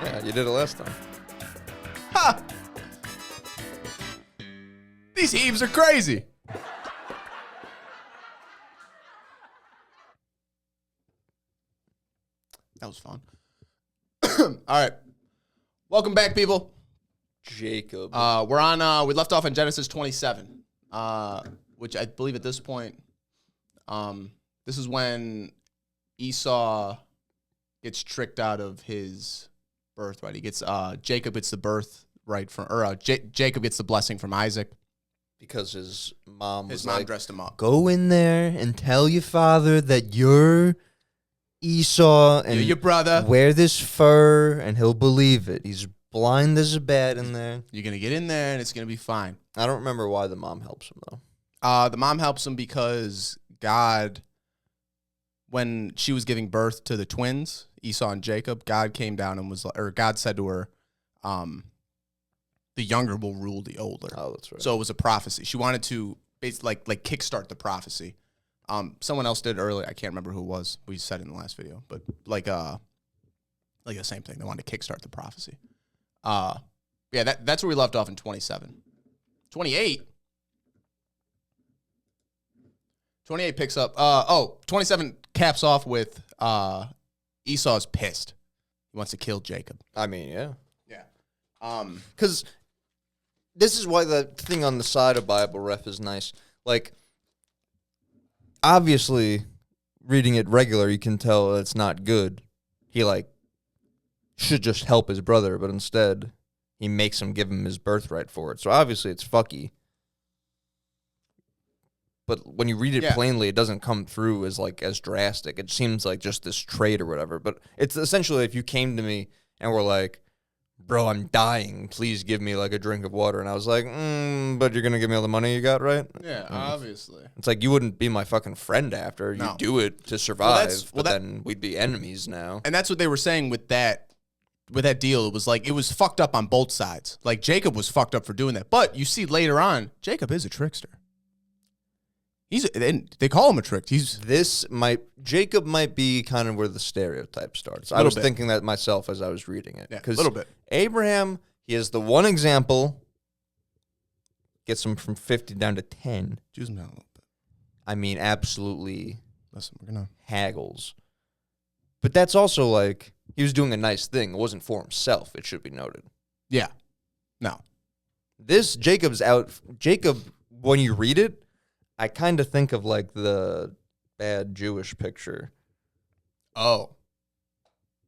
Yeah, you did it last time. Ha! These heaves are crazy. That was fun. All right. Welcome back, people. Jacob. We're on, we left off on Genesis 27, which I believe at this point, this is when Esau gets tricked out of his birthright. He gets, Jacob gets the birthright from, or Jacob gets the blessing from Isaac. Because his mom His was mom like, dressed him up. go in there and tell your father that you're Esau and You're your brother. wear this fur and he'll believe it. He's blind as a bat in there. You're going to get in there and it's going to be fine. I don't remember why the mom helps him, though. The mom helps him because God, when she was giving birth to the twins, Esau and Jacob, God came down and was, or God said to her, the younger will rule the older. Oh, that's right. So it was a prophecy. She wanted to basically like kickstart the prophecy. Someone else did earlier. I can't remember who it was. We said it in the last video, but like the same thing. They wanted to kickstart the prophecy. Yeah, that's where we left off in 27. 28. 28 picks up. 27 caps off with Esau's pissed. He wants to kill Jacob. I mean, yeah. Yeah. Because this is why the thing on the side of Bible Ref is nice. Like, obviously, reading it regular, you can tell it's not good. He, like, should just help his brother, but instead, he makes him give him his birthright for it. So, obviously, it's fucky. But when you read it plainly, it doesn't come through as, like, as drastic. It seems like just this trait or whatever. But it's essentially if you came to me and were like, bro, I'm dying. Please give me like a drink of water. And I was like, but you're going to give me all the money you got, right? Yeah, obviously. It's like you wouldn't be my fucking friend after. You do it to survive, but then we'd be enemies now. And that's what they were saying with that deal. It was like, it was fucked up on both sides. Like Jacob was fucked up for doing that. But you see later on, Jacob is a trickster. They call him a trick. Jacob might be kind of where the stereotype starts. I was thinking that myself as I was reading it. Yeah, a little bit. Abraham, he is the one example, gets him from 50 down to 10. Juice him down a little bit. I mean, absolutely. Listen, we're going to haggles. But that's also like, he was doing a nice thing. It wasn't for himself, it should be noted. Yeah. No. This, Jacob, when you read it, I kind of think of like the bad Jewish picture. Oh.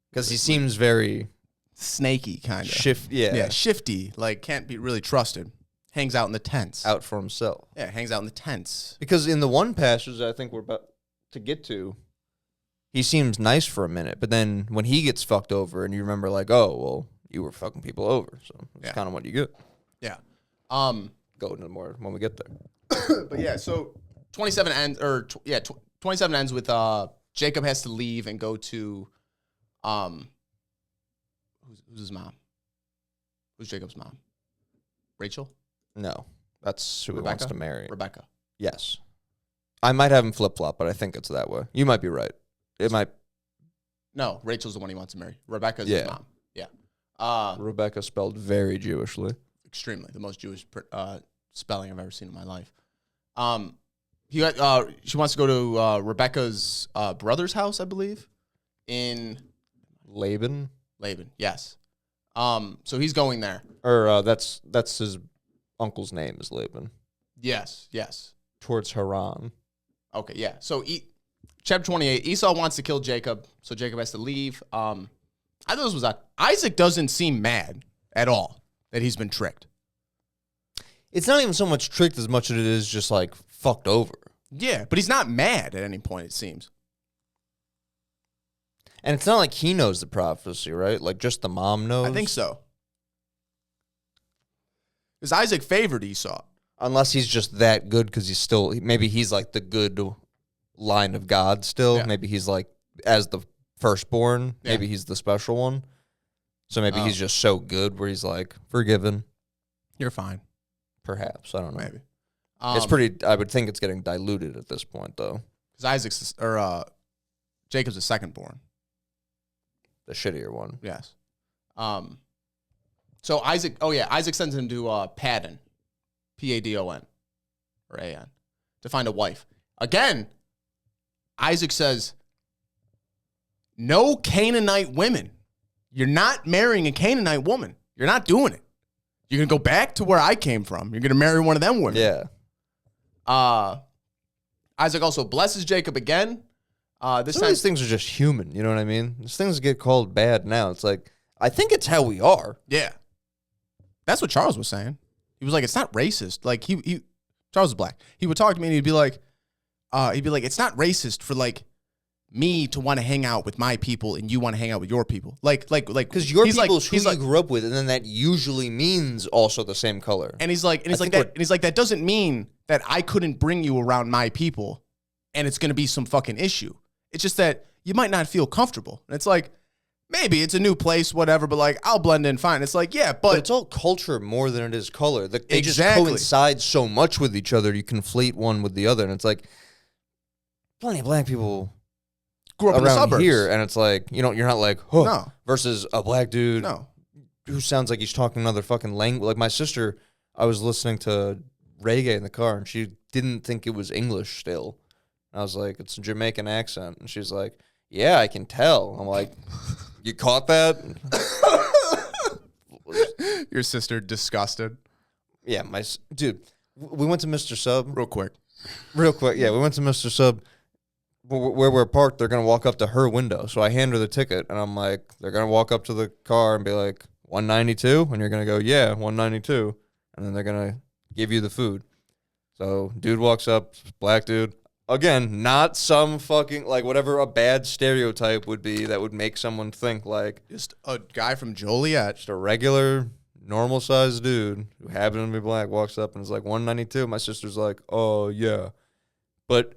Because he seems very snaky, kind of. Yeah, shifty. Like, can't be really trusted. Hangs out in the tents. Out for himself. Yeah, hangs out in the tents. Because in the one passage I think we're about to get to, he seems nice for a minute. But then when he gets fucked over and you remember like, oh, well, you were fucking people over. So that's kind of what you get. Yeah. Go into more when we get there. But yeah, so 27 ends, 27 ends with Jacob has to leave and go to, who's his mom? Who's Jacob's mom? Rachel? No, that's who he Rebecca? wants to marry. Rebecca. Yes. I might have him flip-flop, but I think it's that way. You might be right. It might. No, Rachel's the one he wants to marry. Rebecca's his mom. Yeah. Rebecca spelled very Jewishly. Extremely. The most Jewish spelling I've ever seen in my life. She wants to go to Rebecca's brother's house, I believe, in Laban? Laban, yes. So he's going there. Or that's his uncle's name is Laban. Yes. Towards Haran. Okay, yeah. So chapter 28, Esau wants to kill Jacob, so Jacob has to leave. I thought this was Isaac doesn't seem mad at all that he's been tricked. It's not even so much tricked as much as it is just like fucked over. Yeah, but he's not mad at any point, it seems. And it's not like he knows the prophecy, right? Like just the mom knows. I think so. Because Isaac favored Esau. Unless he's just that good because maybe he's like the good line of God still. Yeah. Maybe he's like, as the firstborn, Yeah. maybe he's the special one. So maybe he's just so good where he's like, forgiven. You're fine. Perhaps. I don't know. Maybe. I would think it's getting diluted at this point, though. Because Jacob's the second born. The shittier one. Yes. So Isaac sends him to Paddan, Padon, or A-N, to find a wife. Again, Isaac says, no Canaanite women. You're not marrying a Canaanite woman. You're not doing it. You're going to go back to where I came from. You're going to marry one of them women. Yeah. Isaac also blesses Jacob again. Some of these things are just human. You know what I mean? These things get called bad now. It's like, I think it's how we are. Yeah. That's what Charles was saying. He was like, it's not racist. Like Charles is black. He would talk to me and he'd be like, it's not racist for like me to want to hang out with my people and you want to hang out with your people. Like, because your people's who you grew up with, and then that usually means also the same color. And he's like, that doesn't mean that I couldn't bring you around my people and it's going to be some fucking issue. It's just that you might not feel comfortable. And it's like, maybe it's a new place, whatever, but like, I'll blend in fine. It's like, yeah, but it's all culture more than it is color. They just coincide so much with each other, you conflate one with the other. And it's like, plenty of black people grew up in the suburbs here, and it's like, you're not like, huh, No. versus a black dude No. who sounds like he's talking another fucking language. Like my sister, I was listening to reggae in the car, and she didn't think it was English still. I was like, it's a Jamaican accent. And she's like, yeah, I can tell. I'm like, you caught that? Your sister disgusted. Yeah, dude, we went to Mr. Sub. Real quick. Yeah, we went to Mr. Sub. Where we're parked, they're going to walk up to her window. So I hand her the ticket, and I'm like, they're going to walk up to the car and be like, 192? And you're going to go, yeah, 192. And then they're going to give you the food. So dude walks up, black dude. Again, not some fucking, like, whatever a bad stereotype would be that would make someone think, like, Just a guy from Joliet. just a regular, normal-sized dude who happened to be black walks up and is like, 192. My sister's like, oh, yeah. But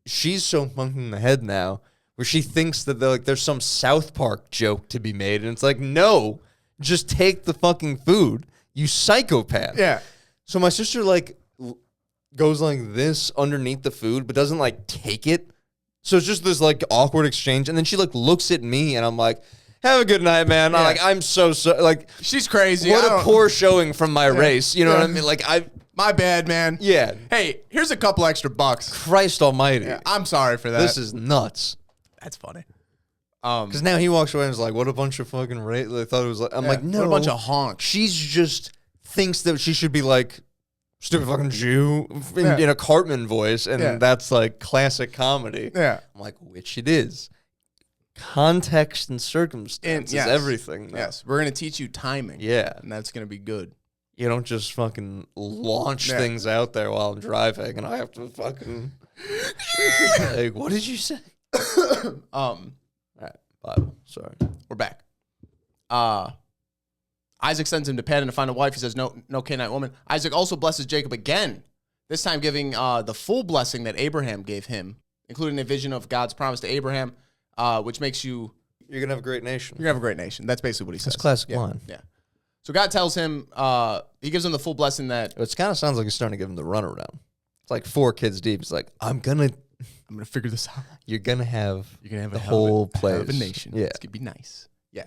she's so funked in the head now where she thinks that there's some South Park joke to be made. And it's like, no, just take the fucking food, you psychopath. Yeah. So my sister, like, goes like this underneath the food, but doesn't, like, take it. So it's just this, like, awkward exchange. And then she, like, looks at me, and I'm like, have a good night, man. Yeah. I'm so, like, She's crazy. what a poor showing from my race. You know what I mean? Like, My bad, man. yeah. Hey, here's a couple extra bucks. Christ almighty. Yeah, I'm sorry for that. This is nuts. That's funny. Because now he walks away and is like, what a bunch of fucking they thought it was like, I'm like, no. What a bunch of honks. She's just thinks that she should be like, stupid fucking Jew in a Cartman voice. And that's like classic comedy. Yeah. I'm like, which it is. Context and circumstance is everything. Though. Yes. We're going to teach you timing. Yeah. And that's going to be good. You don't just fucking launch things out there while I'm driving and I have to fucking like, what did you say? All right, Bible. Sorry. We're back. Isaac sends him to Paddan to find a wife. He says, no Canaanite woman. Isaac also blesses Jacob again, this time giving the full blessing that Abraham gave him including a vision of God's promise to Abraham, which makes you... You're going to have a great nation. You're going to have a great nation. That's basically what he says. That's classic line. Yeah. So God tells him, he gives him the full blessing that... It kind of sounds like he's starting to give him the runaround. It's like 4 kids deep. It's like, I'm going to figure this out. You're going to have the whole place. Of a nation. Yeah. It's going to be nice. Yeah.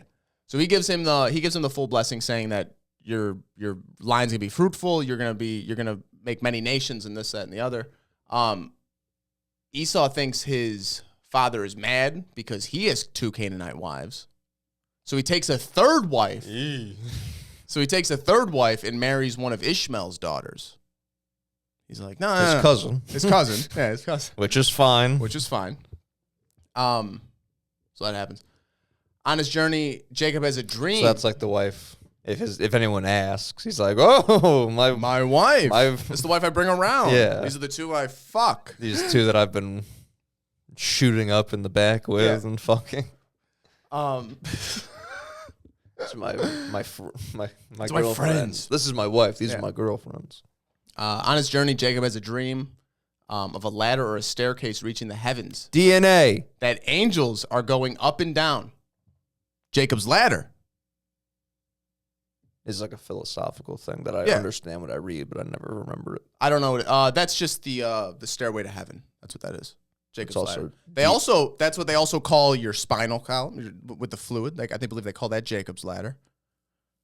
So he gives him the full blessing, saying that your line's going to be fruitful. You're going to make many nations and this, that, and the other. Esau thinks his father is mad because he has 2 Canaanite wives. So he takes a third wife. So he takes a third wife and marries one of Ishmael's daughters. He's like, no, his cousin. His cousin. Yeah, his cousin. Which is fine. So that happens. On his journey, Jacob has a dream. So that's like the wife. If anyone asks, he's like, oh, my wife. It's the wife I bring around. Yeah. These are the 2 I fuck. These 2 that I've been shooting up in the back with and fucking. It's my girlfriends. Friends. This is my wife. These are my girlfriends. On his journey, Jacob has a dream of a ladder or a staircase reaching the heavens. DNA. That angels are going up and down Jacob's ladder. It's like a philosophical thing that I understand what I read, but I never remember it. I don't know. That's just the stairway to heaven. That's what that is. Jacob's ladder. That's what they also call your spinal column with the fluid. Like I believe they call that Jacob's ladder.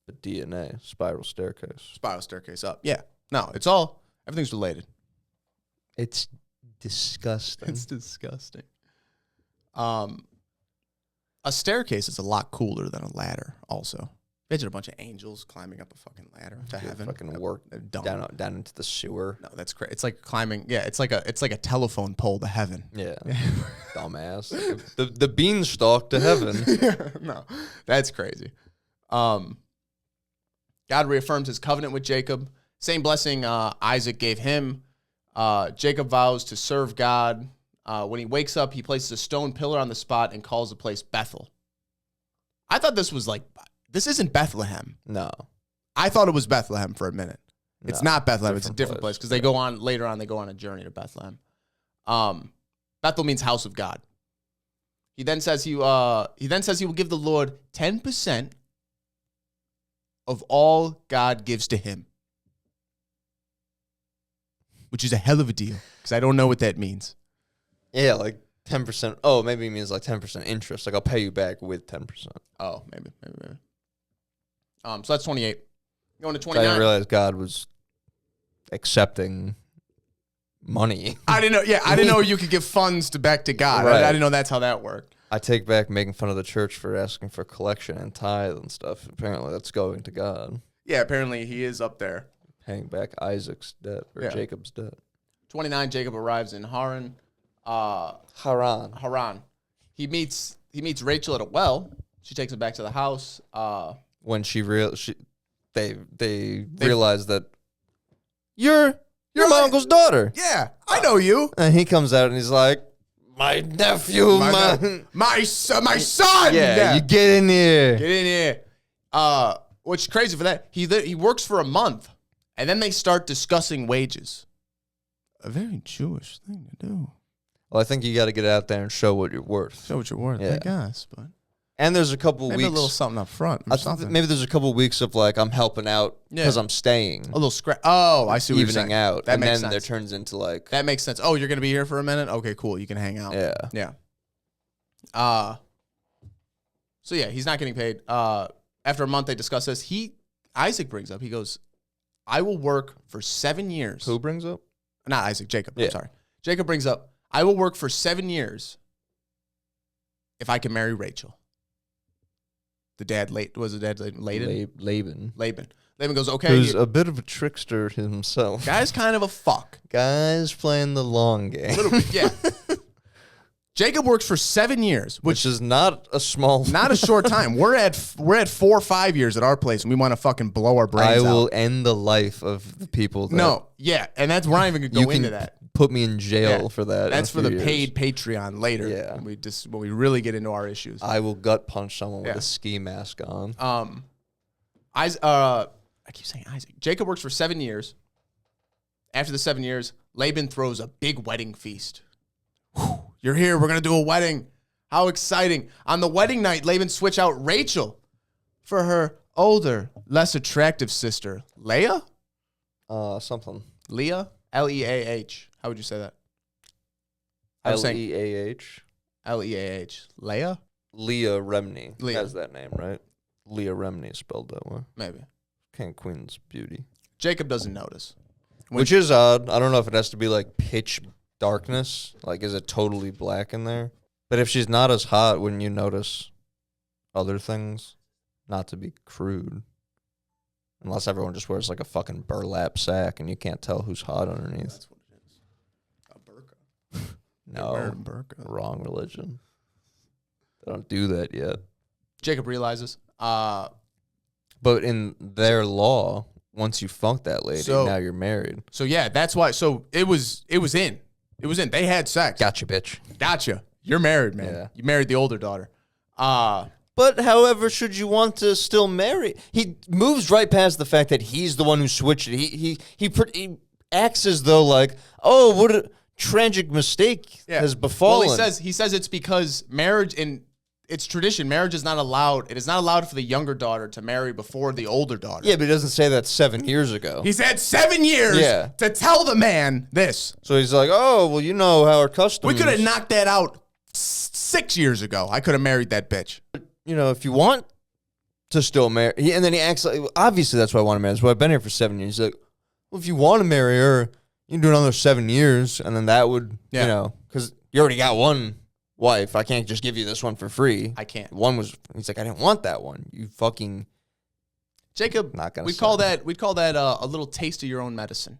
The DNA spiral staircase. Spiral staircase up. Yeah. No, everything's related. It's disgusting. It's disgusting. A staircase is a lot cooler than a ladder. Also, imagine a bunch of angels climbing up a fucking ladder to heaven. Fucking work down into the sewer. No, that's crazy. It's like climbing. Yeah, it's like a telephone pole to heaven. Yeah, dumbass. Like the beanstalk to heaven. No, that's crazy. God reaffirms his covenant with Jacob. Same blessing Isaac gave him. Jacob vows to serve God. When he wakes up, he places a stone pillar on the spot and calls the place Bethel. I thought this isn't Bethlehem. No. I thought it was Bethlehem for a minute. No, it's not Bethlehem. It's a different place because they go on a journey to Bethlehem. Bethel means house of God. He then says he will give the Lord 10% of all God gives to him. Which is a hell of a deal because I don't know what that means. Yeah, like 10%. Oh, maybe it means like 10% interest. Like I'll pay you back with 10%. Oh, maybe. So that's 28. Going to 29. I didn't realize God was accepting money. I didn't know. Yeah, I didn't know you could give funds back to God. Right. I didn't know that's how that worked. I take back making fun of the church for asking for collection and tithe and stuff. Apparently, that's going to God. Yeah, apparently he is up there. Paying back Isaac's debt or Jacob's debt. 29, Jacob arrives in Haran. Haran. He meets Rachel at a well. She takes him back to the house. When they realize that you're my uncle's daughter. Yeah, I know you. And he comes out and he's like, my nephew, my son. Yeah, you get in here. Get in here. What's crazy for that? He works for a month, and then they start discussing wages. A very Jewish thing to do. Well, I think you got to get out there and show what you're worth. Show what you're worth, I guess. But and there's a couple maybe weeks. a little something up front. Maybe there's a couple weeks of like I'm helping out because I'm staying. A little scratch. Oh, I see what you're saying. Evening out. That and makes then sense. there turns into like. That makes sense. Oh, you're going to be here for a minute? Okay, cool. You can hang out. Yeah. So yeah, he's not getting paid. After a month, they discuss this. Isaac brings up, he goes, I will work for 7 years. Who brings up? Not Isaac, Jacob. Yeah. I'm sorry. Jacob brings up, I will work for 7 years if I can marry Rachel. The dad, Laban? Laban goes, okay. Who's a bit of a trickster himself. Guy's kind of a fuck. Guy's playing the long game. A little bit, yeah. Jacob works for 7 years, which is not a small, not a short time. We're at 4 or 5 years at our place, and we want to fucking blow our brains out. I will end the life of the people. And that's we're not even gonna go into that. Put me in jail for that. That's for the paid Patreon later. Yeah, when we really get into our issues. I will gut punch someone with a ski mask on. I keep saying Isaac. Jacob works for 7 years. After the 7 years, Laban throws a big wedding feast. You're here. We're going to do a wedding. How exciting. On the wedding night, Laban switched out Rachel for her older, less attractive sister, Leah? Something. Leah? Leah. How would you say that? Leah. Leah. Leah? Leah Remini Leah. has that name, right? Leah Remini spelled that way. Maybe. King Queen's beauty. Jacob doesn't notice. Which is odd. I don't know if it has to be like pitch darkness. Like, is it totally black in there? But if she's not as hot, wouldn't you notice other things? Not to be crude. Unless everyone just wears like a fucking burlap sack and you can't tell who's hot underneath. That's what it is. A burqa. No. Wrong religion. They don't do that yet. Jacob realizes. But in their law, once you funk that lady, now you're married. So yeah, that's why. So it was in. They had sex. Gotcha, bitch. Gotcha. You're married, man. Yeah. You married the older daughter. But however, should you want to still marry? He moves right past the fact that he's the one who switched it. He acts as though like, oh, what a tragic mistake has befallen. Well, he says it's because marriage in its tradition, marriage is not allowed. It is not allowed for the younger daughter to marry before the older daughter. Yeah, but he doesn't say that 7 years ago. He's had 7 years to tell the man this. So he's like, oh, well, you know how our custom We could have knocked that out 6 years ago. I could have married that bitch. You know, if you want to still marry, and then he acts like, obviously that's why I want to marry. That's why I've been here for 7 years. He's like, well, if you want to marry her, you can do another 7 years, and then that would, you know, because you already got one wife. I can't just give you this one for free. I can't. He's like, I didn't want that one. You fucking Jacob. Not gonna. We'd call that a little taste of your own medicine.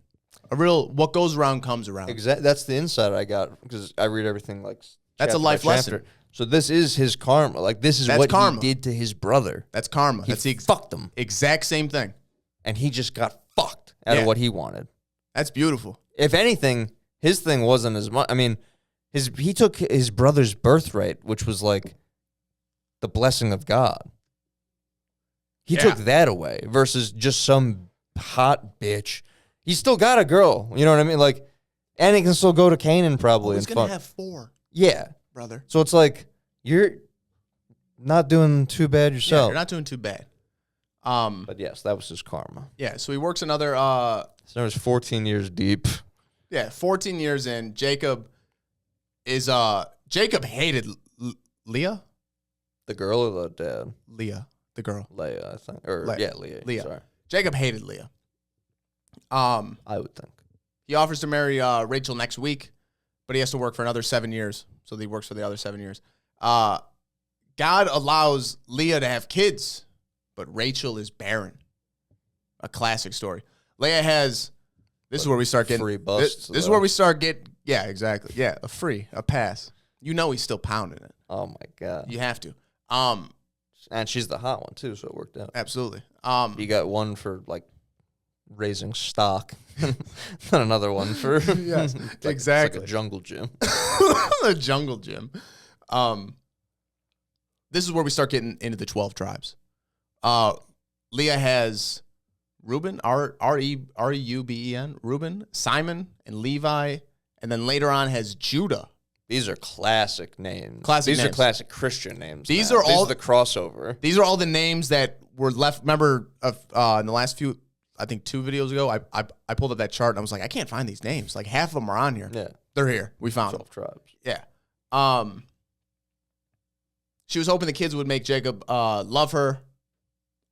A real what goes around comes around. Exactly. That's the insight I got because I read everything like. That's a life lesson. So this is his karma. Like this is what he did to his brother. That's karma. He fucked him. Exact same thing. And he just got fucked out of what he wanted. That's beautiful. If anything, his thing wasn't as much. I mean, he took his brother's birthright, which was like the blessing of God. He took that away versus just some hot bitch. He still got a girl. You know what I mean? Like, and he can still go to Canaan probably. He's going to have 4. Yeah. Brother. So it's like, you're not doing too bad yourself. Yeah, you're not doing too bad. But yes, that was his karma. Yeah, so he works another... So it was 14 years deep. Yeah, 14 years in. Jacob hated Leah? The girl or the dad? Leah, the girl. Leah, I think. Leah. Sorry. Jacob hated Leah. I would think. He offers to marry Rachel next week, but he has to work for another 7 years. So he works for the other 7 years. God allows Leah to have kids, but Rachel is barren. A classic story. Leah has... This is where we start getting... Free busts. This is where we start getting... Yeah, exactly. Yeah, a pass. You know he's still pounding it. Oh, my God. You have to. And she's the hot one, too, so it worked out. Absolutely. You got one for, like, raising stock. And another one for... Yes, exactly. It's like a jungle gym. A jungle gym. This is where we start getting into the 12 tribes. Leah has Reuben, R-E-U-B-E-N, Reuben, Simon, and Levi, and then later on has Judah. These are classic names. These are classic Christian names. These are all the crossover. These are all the names that were left. Remember, in the last few, I think 2 videos ago, I pulled up that chart and I was like, I can't find these names. Like half of them are on here. Yeah, they're here. We found 12 tribes. Yeah. She was hoping the kids would make Jacob love her.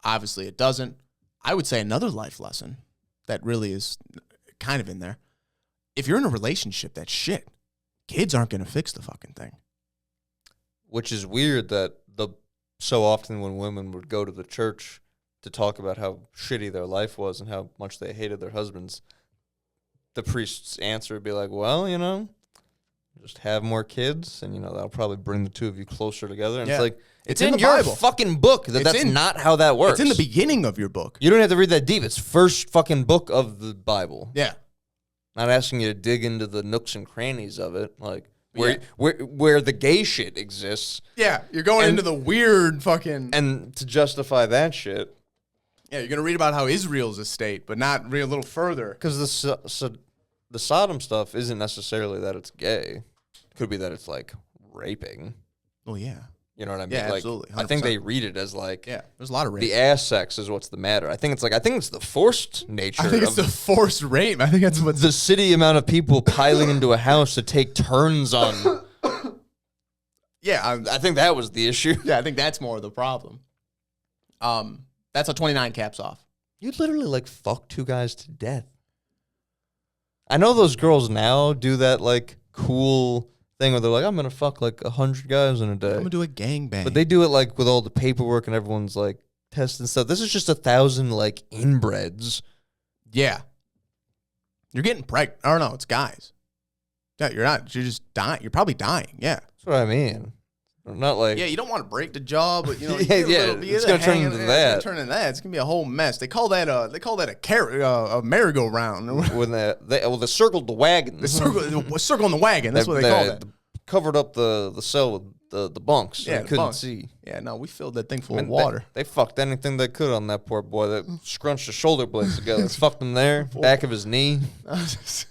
Obviously, it doesn't. I would say another life lesson that really is kind of in there. If you're in a relationship, that's shit. Kids aren't going to fix the fucking thing. Which is weird that so often when women would go to the church to talk about how shitty their life was and how much they hated their husbands, the priest's answer would be like, well, you know, just have more kids and, you know, that'll probably bring the two of you closer together. And it's like, it's in your Bible. fucking book that's not how that works. It's in the beginning of your book. You don't have to read that deep. It's first fucking book of the Bible. Yeah. Not asking you to dig into the nooks and crannies of it, like where the gay shit exists. Yeah, you're going into the weird fucking... And to justify that shit... Yeah, you're going to read about how Israel's a state, but not read a little further. Because the Sodom stuff isn't necessarily that it's gay. could be that it's like raping. Oh yeah. You know what I mean? Yeah, like, absolutely. I think 100%. they read it as like There's a lot of rape. the ass sex is what's the matter. I think it's the forced nature. I think it's of the forced rape. I think that's what the city amount of people piling into a house to take turns on. Yeah, I think that was the issue. yeah, I think that's more of the problem. That's how 29 caps off. You'd literally like fuck 2 guys to death. I know those girls now do that like cool thing where they're like, I'm gonna fuck like 100 guys in a day. I'm gonna do a gangbang. But they do it like with all the paperwork and everyone's like testing stuff. This is just 1,000 like inbreds. Yeah. You're getting pregnant. Or no, it's guys. Yeah, you're not. You're just dying. You're probably dying. Yeah. That's what I mean. Not like Yeah, you don't want to break the jaw, but you know, Yeah, it's gonna turn into that. It's gonna turn into that. It's gonna be a whole mess. They call that a merry-go-round. when they circled the wagon. The circle in the wagon. That's what they call that. Covered up the cell with the bunks. So Yeah, you the couldn't bunks. see. Yeah, no, we filled that thing full of Man, water. They fucked anything they could on that poor boy. They scrunched his shoulder blades together. Fucked him there, back of his knee. It's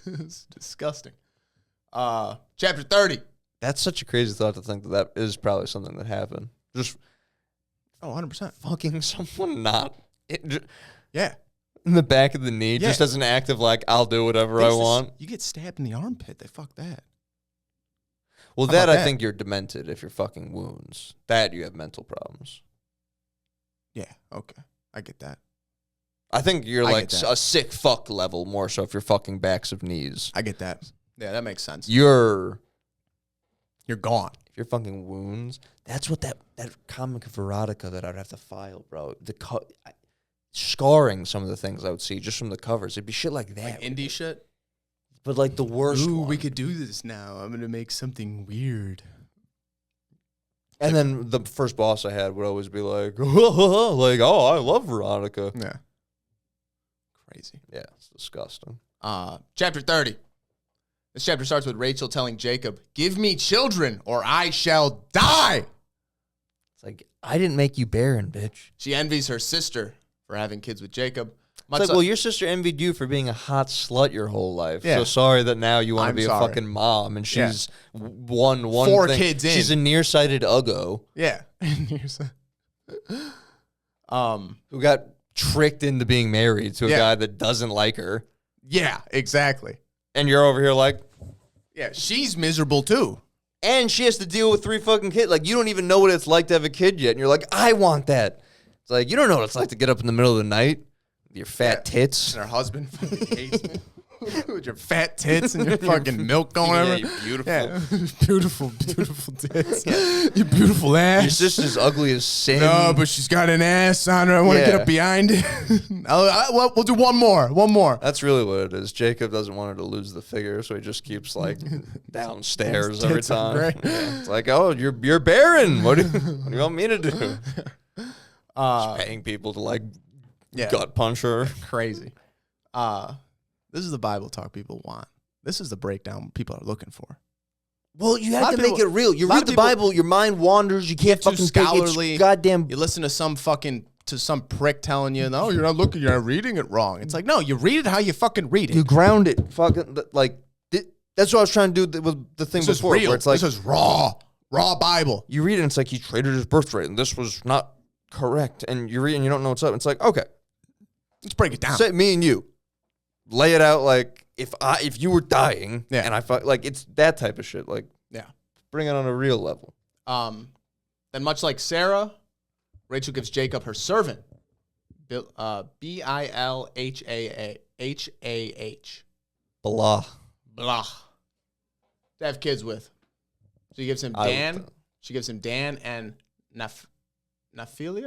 disgusting. Chapter 30. That's such a crazy thought to think that is probably something that happened. Just 100%. fucking someone Yeah. in the back of the knee, Yeah. just as an act of like, I'll do whatever I want. You get stabbed in the armpit. They fuck that. Well, How that about I that? think you're demented if you're fucking wounds. That you have mental problems. Yeah, okay. I get that. I think you're I like get that. a sick fuck level more so if you're fucking backs of knees. I get that. Yeah, that makes sense. You're gone. if you're fucking wounds. That's what that comic of erotica that I'd have to file, bro. Scarring some of the things I would see just from the covers. It'd be shit like that. Like indie shit? But like the worst Ooh, one. we could do this now. I'm going to make something weird. And then the first boss I had would always be like, like, oh, I love erotica. Yeah. Crazy. Yeah, it's disgusting. Chapter 30. This chapter starts with Rachel telling Jacob, "Give me children or I shall die." It's like, I didn't make you barren, bitch. She envies her sister for having kids with Jacob. It's like, well, your sister envied you for being a hot slut your whole life. Yeah. So sorry that now you want to I'm be sorry. a fucking mom, and Yeah. she's one 4 thing. kids in. She's a nearsighted uggo Yeah. who got tricked into being married to a Yeah. guy that doesn't like her, Yeah, exactly. and you're over here like, Yeah, she's miserable too. and she has to deal with 3 fucking kids. Like, you don't even know what it's like to have a kid yet, and you're like, I want that. It's like, you don't know what it's like to get up in the middle of the night with your fat tits. And her husband fucking hates me. With your fat tits and your fucking milk going Yeah, over. you're beautiful. Yeah. beautiful tits. Your beautiful ass. Your sister's ugly as sin. No, but she's got an ass on her. I want to Yeah. get up behind it. Well, we'll do one more. That's really what it is. Jacob doesn't want her to lose the figure, so he just keeps like downstairs every Tits are time. great. Yeah. It's like, oh, you're barren. What do you want me to do? Just paying people to like Yeah. gut punch her. Crazy. This is the Bible talk people want. This is the breakdown people are looking for. Well, you lot have of to make people- it real. You lot read of the people- Bible, your mind wanders. You can't too fucking scholarly. take it. Goddamn. You listen to some prick telling you, no, you're not reading it wrong. It's like, no, you read it how you fucking read it. You ground it. Fucking like. That's what I was trying to do with the thing This is before. real. Where it's like This is raw Bible. you read it, and it's like he traded his birthright, and this was not correct. And you read, and you don't know what's up. It's like, okay, Let's break it down. say me and you lay it out like if you were dying, Yeah. and I felt like it's that type of shit. Like, Yeah. bring it on a real level. Then much like Sarah, Rachel gives Jacob her servant, Bilhah. Blah. Blah. To have kids with. So she gives him Dan. She gives him Dan and Naphtali. Naphtali.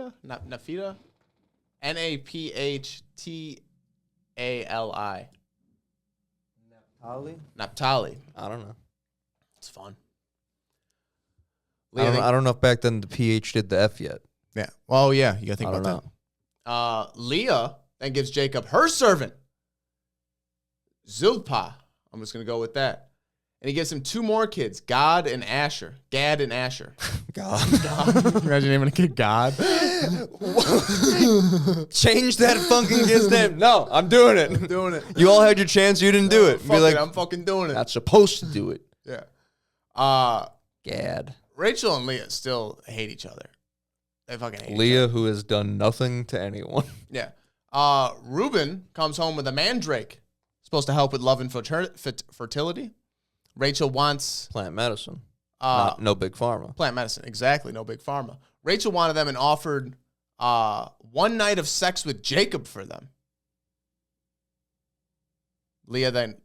Naphtali. I don't know. It's fun. I don't know if back then the PH did the F yet. Yeah. Well, yeah. You got to think I about don't that. Leah then gives Jacob her servant, Zilpah. I'm just going to go with that. And he gives him 2 more kids, Gad and Asher. God. Imagine naming a kid God. Change that fucking kid's name. No, I'm doing it. I'm doing it. You all had your chance. You didn't do it. Fuck Be like, I'm fucking doing it. not supposed to do it. Yeah. Gad. Rachel and Leah still hate each other. They fucking hate each Leah, other. who has done nothing to anyone. Yeah. Reuben comes home with a mandrake. Supposed to help with love and fertility. Rachel wants... Plant medicine. No big pharma. Plant medicine, exactly. No big pharma. Rachel wanted them and offered 1 night of sex with Jacob for them. Leah then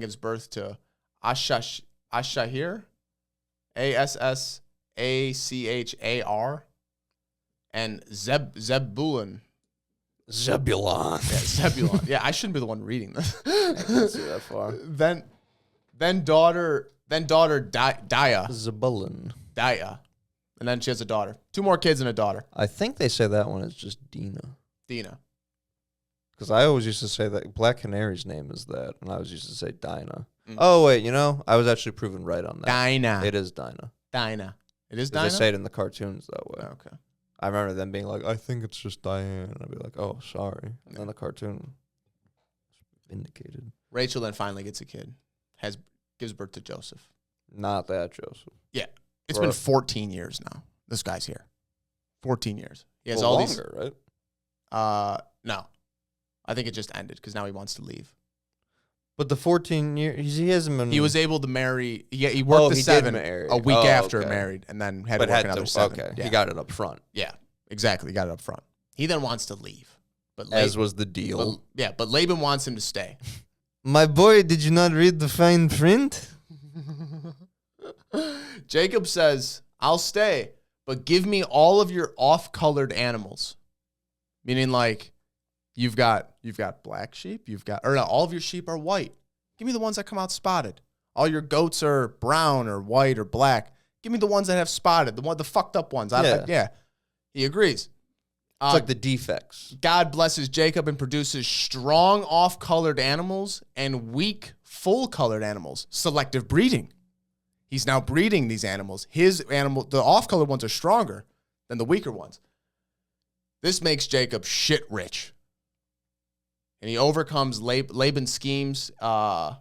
gives birth to Ashahir, Asschar, and Zebulun. Zebulon. Yeah, Zebulon. Yeah, I shouldn't be the one reading this. I can't see that far. Then daughter Daya. Zebulun. Daya. And then she has a daughter. 2 more kids and a daughter. I think they say that one is just Dina. Dina. Because I always used to say that Black Canary's name is that, and I always used to say Dinah. Oh, wait, I was actually proven right on that. Dinah. It is Dinah. Dinah. It is Dinah? They say it in the cartoons that way. Okay. I remember them being like, I think it's just Diane. And I'd be like, oh, sorry. And then the cartoon vindicated. Rachel then finally gets a kid. Gives birth to Joseph. Not that Joseph. Yeah. It's been 14 years now. This guy's here. 14 years. He has all these... longer, right? No. I think it just ended because now he wants to leave. But the 14 years, he hasn't been... He was able to marry... Yeah, he worked the 7 a week after married and then had to work another 7. Okay, yeah. He got it up front. Yeah, exactly. He got it up front. He then wants to leave. But As was the deal. But Laban wants him to stay. My boy, did you not read the fine print? Jacob says, I'll stay, but give me all of your off-colored animals. Meaning like... You've got black sheep. All of your sheep are white. Give me the ones that come out spotted. All your goats are brown or white or black. Give me the ones that have spotted. The fucked up ones. Yeah. He agrees. It's like the defects. God blesses Jacob and produces strong off-colored animals and weak full-colored animals. Selective breeding. He's now breeding these animals. The off-colored ones are stronger than the weaker ones. This makes Jacob shit rich. And he overcomes Laban's schemes to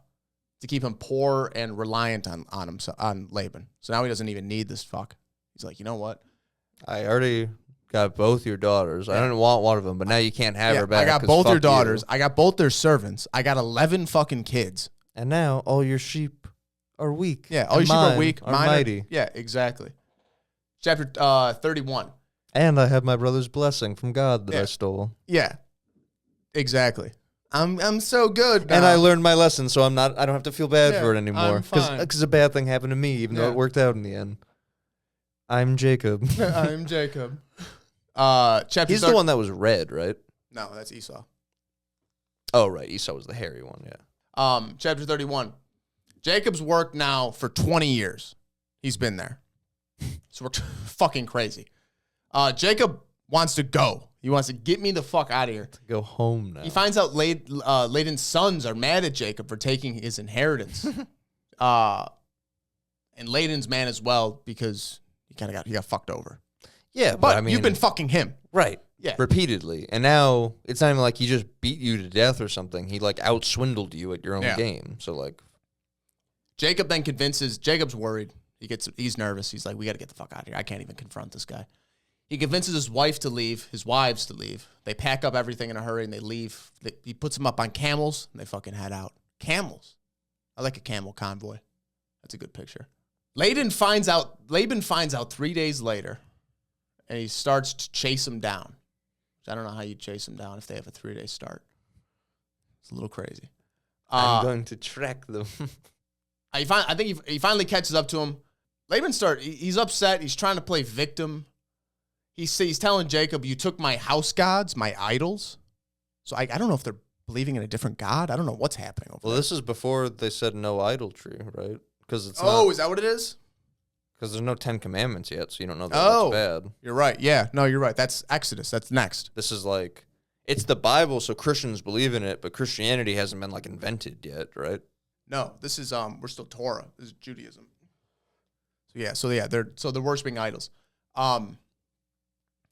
keep him poor and reliant on Laban. So now he doesn't even need this fuck. He's like, you know what? I already got both your daughters. Yeah. I didn't want one of them, but now you can't have her back. I got both your daughters. You. I got both their servants. I got 11 fucking kids. And now all your sheep are weak. Yeah, all your sheep are weak. Mine are mighty. Yeah, exactly. Chapter 31. And I have my brother's blessing from God that I stole. Yeah. Exactly. I'm so good now. And I learned my lesson, so I don't have to feel bad for it anymore. Because a bad thing happened to me, even though it worked out in the end. I'm Jacob. I'm Jacob. He's the one that was red, right? No, that's Esau. Oh, right. Esau was the hairy one, yeah. Chapter 31. Jacob's worked now for 20 years. He's been there. He's worked fucking crazy. Jacob wants to go. He wants to get me the fuck out of here. To go home now. He finds out Laban's sons are mad at Jacob for taking his inheritance. And Laban's mad as well because he got fucked over. Yeah, but I mean, you've been fucking him. Right. Yeah. Repeatedly. And now it's not even like he just beat you to death or something. He like out-swindled you at your own game. So like Jacob then convinces Jacob's worried. He's nervous. He's like, we got to get the fuck out of here. I can't even confront this guy. He convinces his wives to leave. They pack up everything in a hurry and they leave. He puts them up on camels and they fucking head out. Camels. I like a camel convoy. That's a good picture. Laban finds out 3 days later and he starts to chase him down. I don't know how you chase them down if they have a 3-day start. It's a little crazy. I'm going to track them. I think he finally catches up to him. He's upset. He's trying to play victim. He's telling Jacob, you took my house gods, my idols. So I don't know if they're believing in a different god. I don't know what's happening over there. This is before they said no idolatry, right? Because it's is that what it is? Because there's no 10 Commandments yet, so you don't know that's bad. You're right. Yeah, no, you're right. That's Exodus. That's next. This is like, it's the Bible, so Christians believe in it, but Christianity hasn't been like invented yet, right? No, this is we're still Torah. This is Judaism. They're worshiping idols.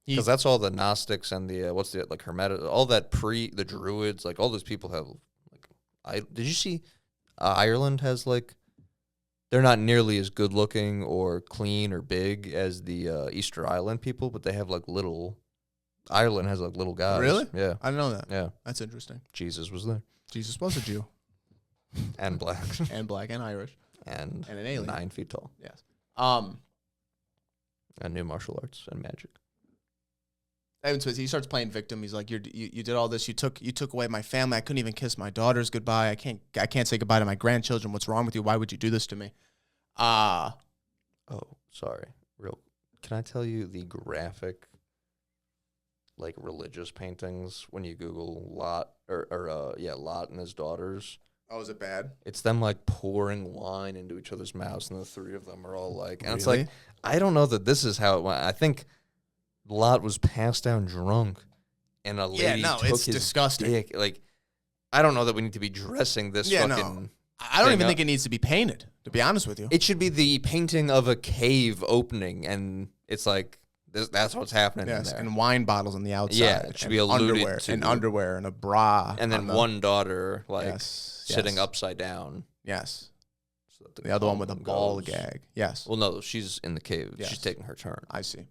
Because that's all the Gnostics and the Hermetic, all that the Druids, like all those people have like. Did you see Ireland has like they're not nearly as good looking or clean or big as the Easter Island people, but they have like little. Ireland has like little guys. Really? Yeah. I didn't know that. Yeah. That's interesting. Jesus was there. Jesus was a Jew. And black. And black and Irish. And an alien. 9 feet tall. Yes. And knew martial arts and magic. Evan Smith, he starts playing victim. He's like, you did all this. You took away my family. I couldn't even kiss my daughters goodbye. I can't say goodbye to my grandchildren. What's wrong with you? Why would you do this to me? Oh, sorry. Can I tell you the graphic, like, religious paintings when you Google Lot Lot and his daughters? Oh, is it bad? It's them like pouring wine into each other's mouths, and the three of them are all like, and Really? it's like, I don't know that this is how it went. I think Lot was passed down drunk, and a lady took it's his disgusting. dick. Like, I don't know that we need to be dressing this fucking. No. I don't even think it needs to be painted, to be honest with you. It should be the painting of a cave opening, and it's like that's what's happening in there. And wine bottles on the outside. Yeah, it should be alluded to. And underwear and a bra. And then one daughter, like, sitting yes. upside down. Yes. So that The other one with a ball goes. gag. Yes. Well, no, she's in the cave. Yes. She's taking her turn. I see.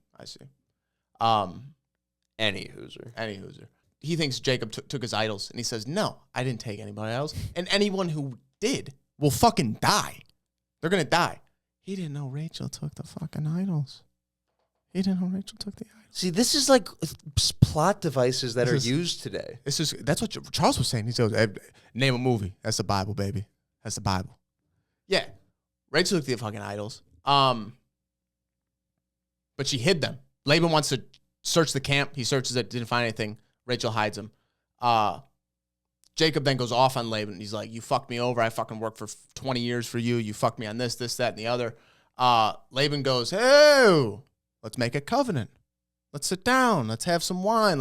Any hooser. He thinks Jacob took his idols, and he says, no, I didn't take anybody's idols. And anyone who did will fucking die. They're going to die. He didn't know Rachel took the fucking idols. He didn't know Rachel took the idols. See, this is like plot devices that are used today. That's what Charles was saying. He goes, hey, name a movie. That's the Bible, baby. That's the Bible. Yeah. Rachel took the fucking idols. But she hid them. Laban wants to search the camp. He searches it, didn't find anything. Rachel hides him. Jacob then goes off on Laban. He's like, you fucked me over. I fucking worked for 20 years for you. You fucked me on this, that, and the other. Laban goes, hey, let's make a covenant. Let's sit down. Let's have some wine.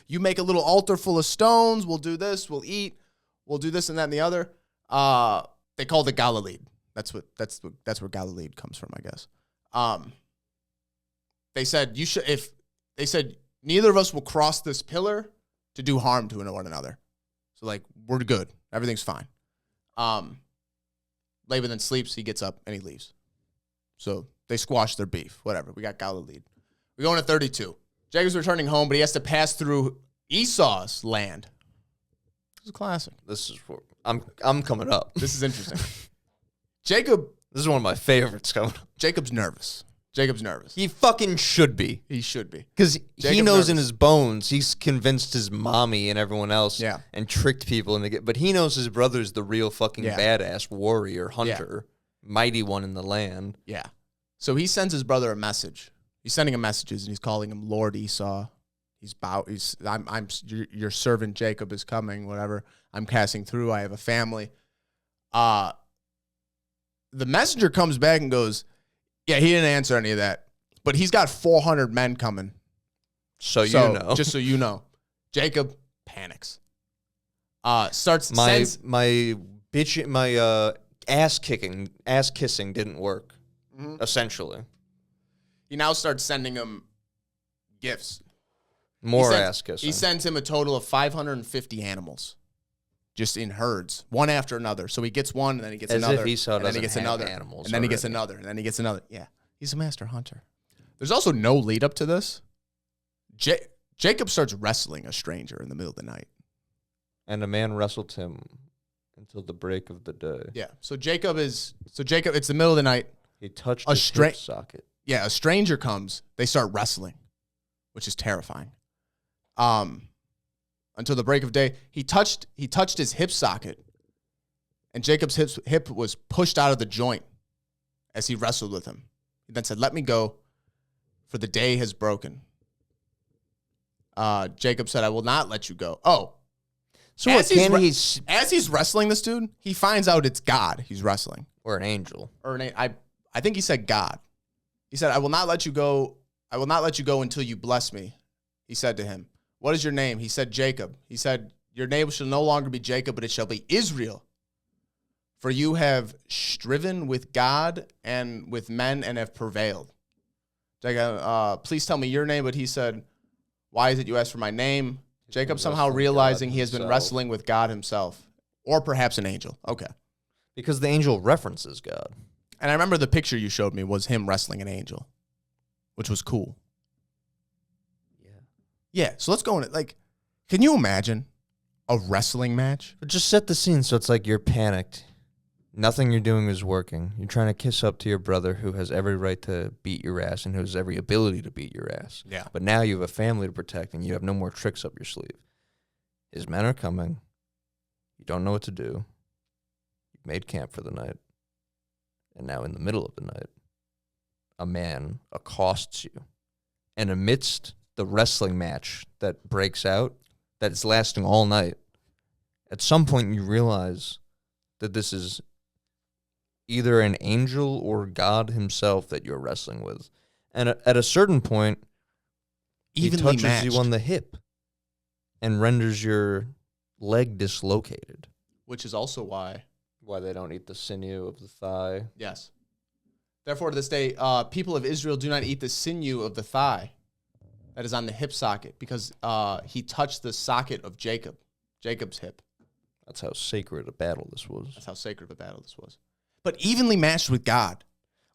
You make a little altar full of stones. We'll do this. We'll eat. We'll do this and that and the other. They called it Galilee. That's where Galilee comes from, I guess. They said neither of us will cross this pillar to do harm to one another. So, like, we're good. Everything's fine. Laban then sleeps. He gets up and he leaves. So they squash their beef. Whatever. We got Galilee. We go into 32. Jacob's returning home, but he has to pass through Esau's land. This is a classic. This is for I'm coming up. This is interesting. This is one of my favorites coming up. Jacob's nervous. He fucking should be. He should be. Because he knows in his bones, he's convinced his mommy and everyone else and tricked people. But he knows his brother's the real fucking badass warrior, hunter, mighty one in the land. Yeah. So he sends his brother a message. He's sending him messages, and he's calling him Lord Esau. Your servant Jacob is coming, whatever. I'm passing through. I have a family. The messenger comes back and goes, yeah, he didn't answer any of that. But he's got 400 men coming. So you know. Just so you know. Jacob panics. Ass kissing didn't work, essentially. He now starts sending him gifts. More ass kissing. He sends him a total of 550 animals. Just in herds, one after another. So he gets one, and then he gets another. As if Esau and then he gets another. Animals and then he gets another, and then he gets another. Yeah. He's a master hunter. There's also no lead up to this. Jacob starts wrestling a stranger in the middle of the night. And a man wrestled him until the break of the day. Yeah. So Jacob, it's the middle of the night. He touched his hip socket. Yeah, a stranger comes. They start wrestling, which is terrifying. Until the break of day, he touched his hip socket, and Jacob's hip was pushed out of the joint as he wrestled with him. He then said, let me go, for the day has broken. Jacob said, I will not let you go. Oh. So as he's wrestling this dude, he finds out it's God he's wrestling. Or an angel. I think he said God. He said, I will not let you go. I will not let you go until you bless me. He said to him, what is your name? He said, Jacob. He said, your name shall no longer be Jacob, but it shall be Israel. For you have striven with God and with men and have prevailed. Jacob, please tell me your name. But he said, why is it you ask for my name? Jacob somehow realizing he has been wrestling with God himself. Or perhaps an angel. Okay. Because the angel references God. And I remember the picture you showed me was him wrestling an angel, which was cool. Yeah. Yeah, so let's go in it. Like, can you imagine a wrestling match? But just set the scene so it's like you're panicked. Nothing you're doing is working. You're trying to kiss up to your brother who has every right to beat your ass and who has every ability to beat your ass. Yeah. But now you have a family to protect and you have no more tricks up your sleeve. His men are coming. You don't know what to do. You've made camp for the night. And now in the middle of the night, a man accosts you. And amidst the wrestling match that breaks out, that is lasting all night, at some point you realize that this is either an angel or God himself that you're wrestling with. And at a certain point, he Evenly touches matched. you on the hip and renders your leg dislocated. Which is also why. Why they don't eat the sinew of the thigh. Yes. Therefore, to this day, people of Israel do not eat the sinew of the thigh that is on the hip socket because he touched the socket of Jacob's hip. That's how sacred a battle this was. That's how sacred of a battle this was. But evenly matched with God.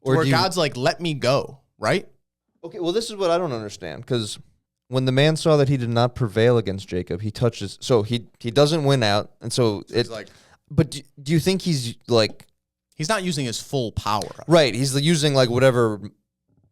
Or where do you- God's like, let me go, right? Okay, well, this is what I don't understand, because when the man saw that he did not prevail against Jacob, he touches. So he doesn't win out, and so It's like, But do you think he's like he's not using his full power. right? He's using like whatever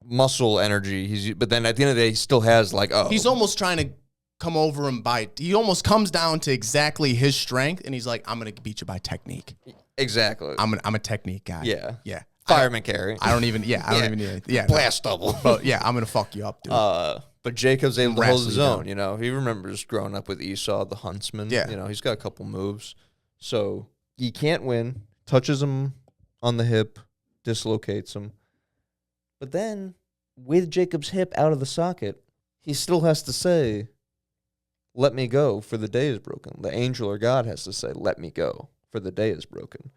muscle energy but then at the end of the day, he still has like He's almost trying to come over and bite. He almost comes down to exactly his strength, and he's like, I'm going to beat you by technique. exactly. I'm a technique guy. Yeah. Yeah. Fireman carry. I don't even need it. Yeah. Blast double. But yeah, I'm going to fuck you up, dude. But Jacob's able to hold his Wrestle you own. down. You know, he remembers growing up with Esau, the huntsman. Yeah. You know, he's got a couple moves. So he can't win. Touches him on the hip, dislocates him. But then, with Jacob's hip out of the socket, he still has to say, let me go, for the day is broken. The angel or God has to say, let me go, for the day is broken.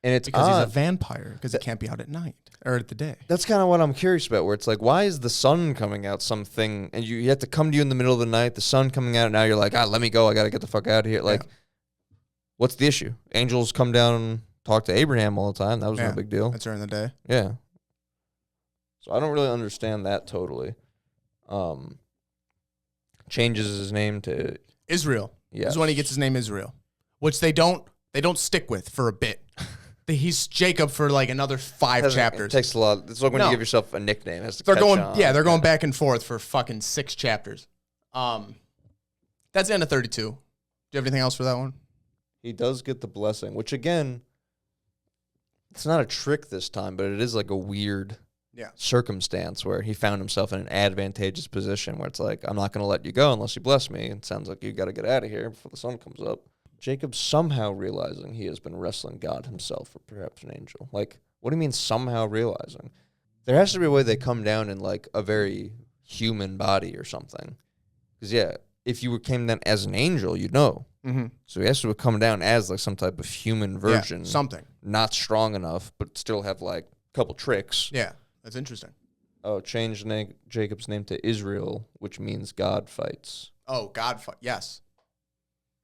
And it's because he's a odd. vampire, because he can't be out at night or at the day. That's kind of what I'm curious about, where it's like, why is the sun coming out something, and you have to come to you in the middle of the night, the sun coming out, and now you're like, let me go, I got to get the fuck out of here. Like, what's the issue? Angels come down and talk to Abraham all the time. That was no big deal. That's during the day. Yeah. So I don't really understand that totally. Changes his name to Israel. Yes. This is when he gets his name Israel, which they don't stick with for a bit. He's Jacob for like another 5 chapters. It takes a lot. It's like when No. you give yourself a nickname. It has to They're catch going, on. they're going back and forth for fucking 6 chapters. That's the end of 32. Do you have anything else for that one? He does get the blessing, which again, it's not a trick this time, but it is like a weird circumstance where he found himself in an advantageous position where it's like, I'm not going to let you go unless you bless me. It sounds like you got to get out of here before the sun comes up. Jacob somehow realizing he has been wrestling God himself or perhaps an angel. Like, what do you mean somehow realizing? There has to be a way they come down in like a very human body or something. Because if you came down as an angel, you'd know. Mm-hmm. So he has to come down as like some type of human version. Yeah, something. Not strong enough, but still have like a couple tricks. Yeah, that's interesting. Oh, change Jacob's name to Israel, which means God fights. Oh, God, yes.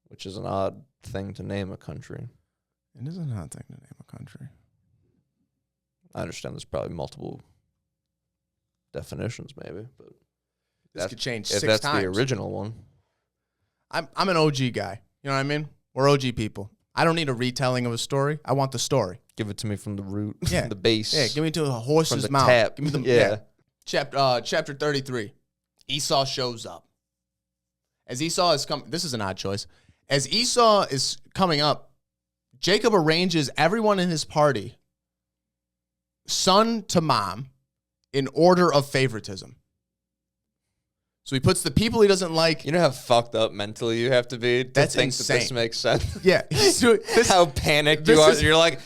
Which is an odd thing to name a country. It is an odd thing to name a country. I understand there's probably multiple definitions, maybe, but This could change if 6 that's times. the original one. I'm an OG guy. You know what I mean? We're OG people. I don't need a retelling of a story. I want the story. Give it to me from the root, Yeah. the base. Yeah, give me to a horse's from the mouth. tap. Give me the Yeah. Chapter 33. Esau shows up. As Esau is coming, this is an odd choice. As Esau is coming up, Jacob arranges everyone in his party, son to mom, in order of favoritism. So he puts the people he doesn't like. You know how fucked up mentally you have to be to That's think that this insane. makes sense? Yeah. How panicked you this are. is- You're like,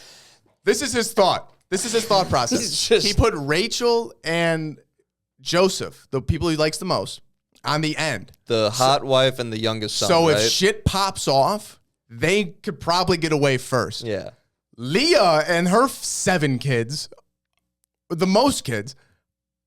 This is his thought. This is his thought process. He's just- He put Rachel and Joseph, the people he likes the most, on the end. the hot wife and the youngest son, So right? if shit pops off, they could probably get away first. Yeah. Leah and her 7 kids, the most kids,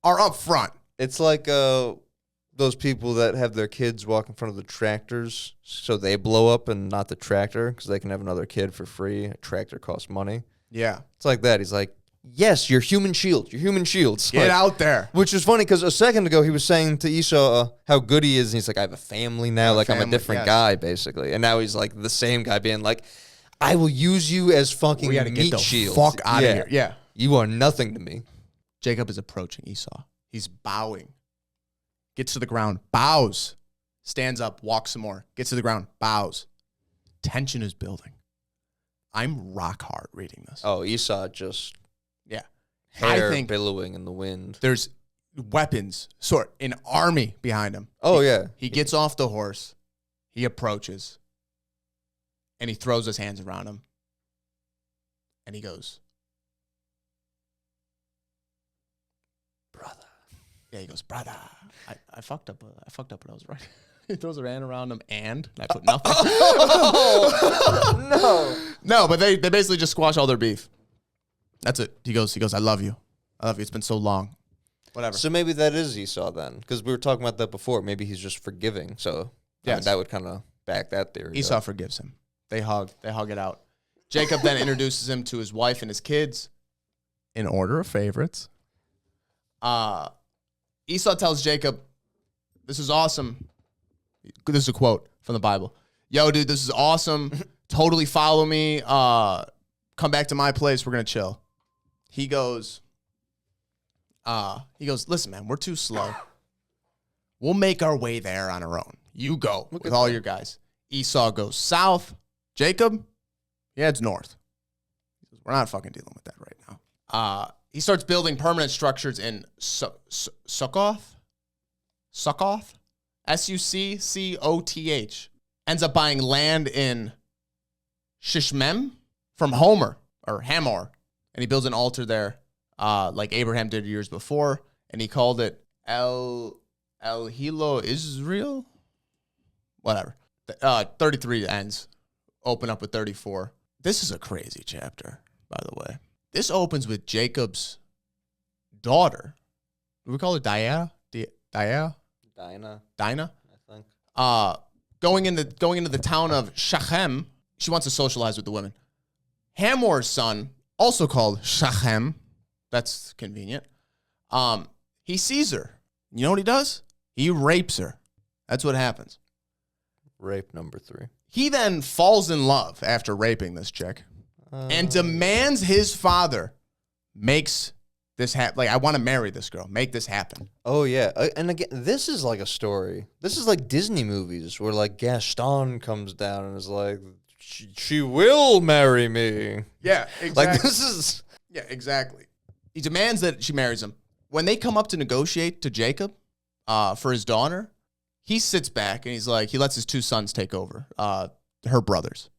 are up front. It's like those people that have their kids walk in front of the tractors so they blow up and not the tractor because they can have another kid for free. A tractor costs money. Yeah. It's like that. He's like, yes, your human shield. Your human shields. Get out there. Which is funny because a second ago he was saying to Esau how good he is. And he's like, I have a family now. Like, I'm a different guy, basically. And now he's like the same guy being like, I will use you as fucking meat shield. Fuck out of here. Yeah. You are nothing to me. Jacob is approaching Esau. He's bowing. Gets to the ground. Bows. Stands up. Walks some more. Gets to the ground. Bows. Tension is building. I'm rock hard reading this. Oh, Esau just... Yeah. Hair billowing in the wind. There's weapons, an army behind him. Oh, yeah. He gets off the horse. He approaches. And he throws his hands around him. And he goes, brother. Yeah, he goes, brother. I fucked up. I fucked up when I was right. He throws a hand around him and I put nothing. No, but they basically just squash all their beef. That's it. He goes, I love you. I love you. It's been so long. Whatever. So maybe that is Esau then, because we were talking about that before. Maybe he's just forgiving. So yes. I mean, that would kind of back that theory. Esau forgives him. They hug it out. Jacob then introduces him to his wife and his kids in order of favorites. Esau tells Jacob, this is awesome. This is a quote from the Bible. Yo, dude, this is awesome. Totally follow me. Come back to my place. We're going to chill. He goes, listen, man, we're too slow. We'll make our way there on our own. You go with all your guys. Esau goes south. Jacob, he heads north. He says, we're not fucking dealing with that right now. He starts building permanent structures in Succoth. Succoth? Succoth. Ends up buying land in Shishmem from Homer or Hamor. And he builds an altar there like Abraham did years before. And he called it El Hilo Israel? Whatever. 33 ends. Open up with 34. This is a crazy chapter, by the way. This opens with Jacob's daughter. Do we call her Dinah? Dinah, I think. Going into the town of Shechem. She wants to socialize with the women. Hamor's son, also called Shechem. That's convenient. He sees her. You know what he does? He rapes her. That's what happens. Rape number 3. He then falls in love after raping this chick and demands his father makes this happen. Like, I want to marry this girl. Make this happen. Oh, yeah. And again, this is like a story. This is like Disney movies where like Gaston comes down and is like, she will marry me. Yeah, exactly. Like, this is... Yeah, exactly. He demands that she marries him. When they come up to negotiate to Jacob for his daughter, he sits back and he's like, he lets his 2 sons take over, her brothers.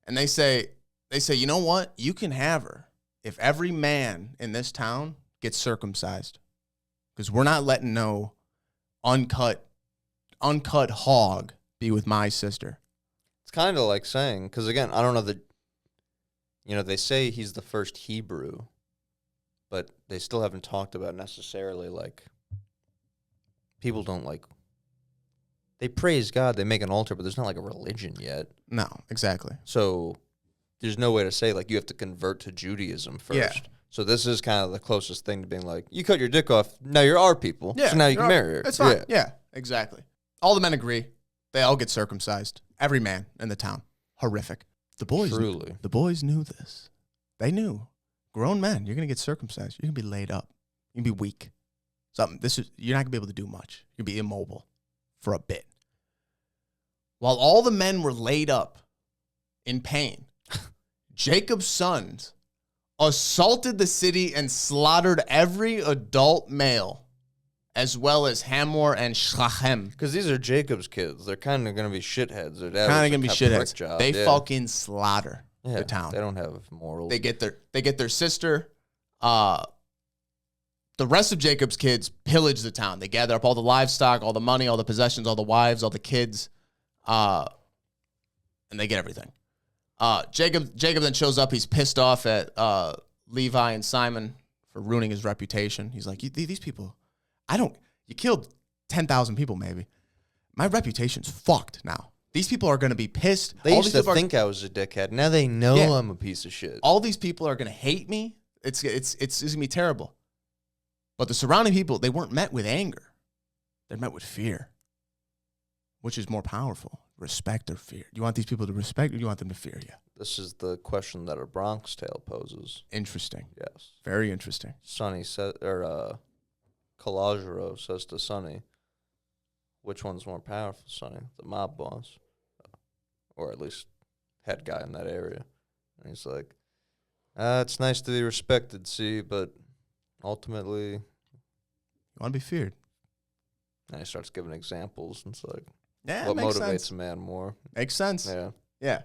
And they say, you know what? You can have her if every man in this town gets circumcised. Because we're not letting no uncut hog be with my sister. It's kind of like saying, because again, I don't know that, they say he's the first Hebrew, but they still haven't talked about necessarily, like, people don't, like, they praise God, they make an altar, but there's not, like, a religion yet. No, exactly. So there's no way to say, like, you have to convert to Judaism first. Yeah. So this is kind of the closest thing to being like, you cut your dick off, now you're our people, so now you can marry her. That's fine. Yeah, exactly. All the men agree. They all get circumcised. Every man in the town. Horrific. The boys knew this. They knew. Grown men, you're going to get circumcised. You're going to be laid up. You're going to be weak. You're not going to be able to do much. You're going to be immobile for a bit. While all the men were laid up in pain, Jacob's sons assaulted the city and slaughtered every adult male, as well as Hamor and Shechem. Because these are Jacob's kids. They're kind of going to be shitheads. They're kind of going to be shitheads. They fucking slaughter the town. They don't have morals. They get their sister. The rest of Jacob's kids pillage the town. They gather up all the livestock, all the money, all the possessions, all the wives, all the kids, and they get everything. Jacob then shows up. He's pissed off at Levi and Simon for ruining his reputation. He's like, these people, you killed 10,000 people maybe. My reputation's fucked now. These people are going to be pissed. They used to think I was a dickhead. Now they know I'm a piece of shit. All these people are going to hate me. It's gonna be terrible. But the surrounding people, they weren't met with anger. They're met with fear. Which is more powerful? Respect or fear? Do you want these people to respect or do you want them to fear you? This is the question that a Bronx Tale poses. Interesting. Yes. Very interesting. Sonny said, or Calogero says to Sonny, which one's more powerful, Sonny? The mob boss, or at least head guy in that area. And he's like, it's nice to be respected, see, but ultimately, You want to be feared. and he starts giving examples, and it's like, Yeah, what makes motivates sense. a man more? Makes sense. Yeah. Yeah.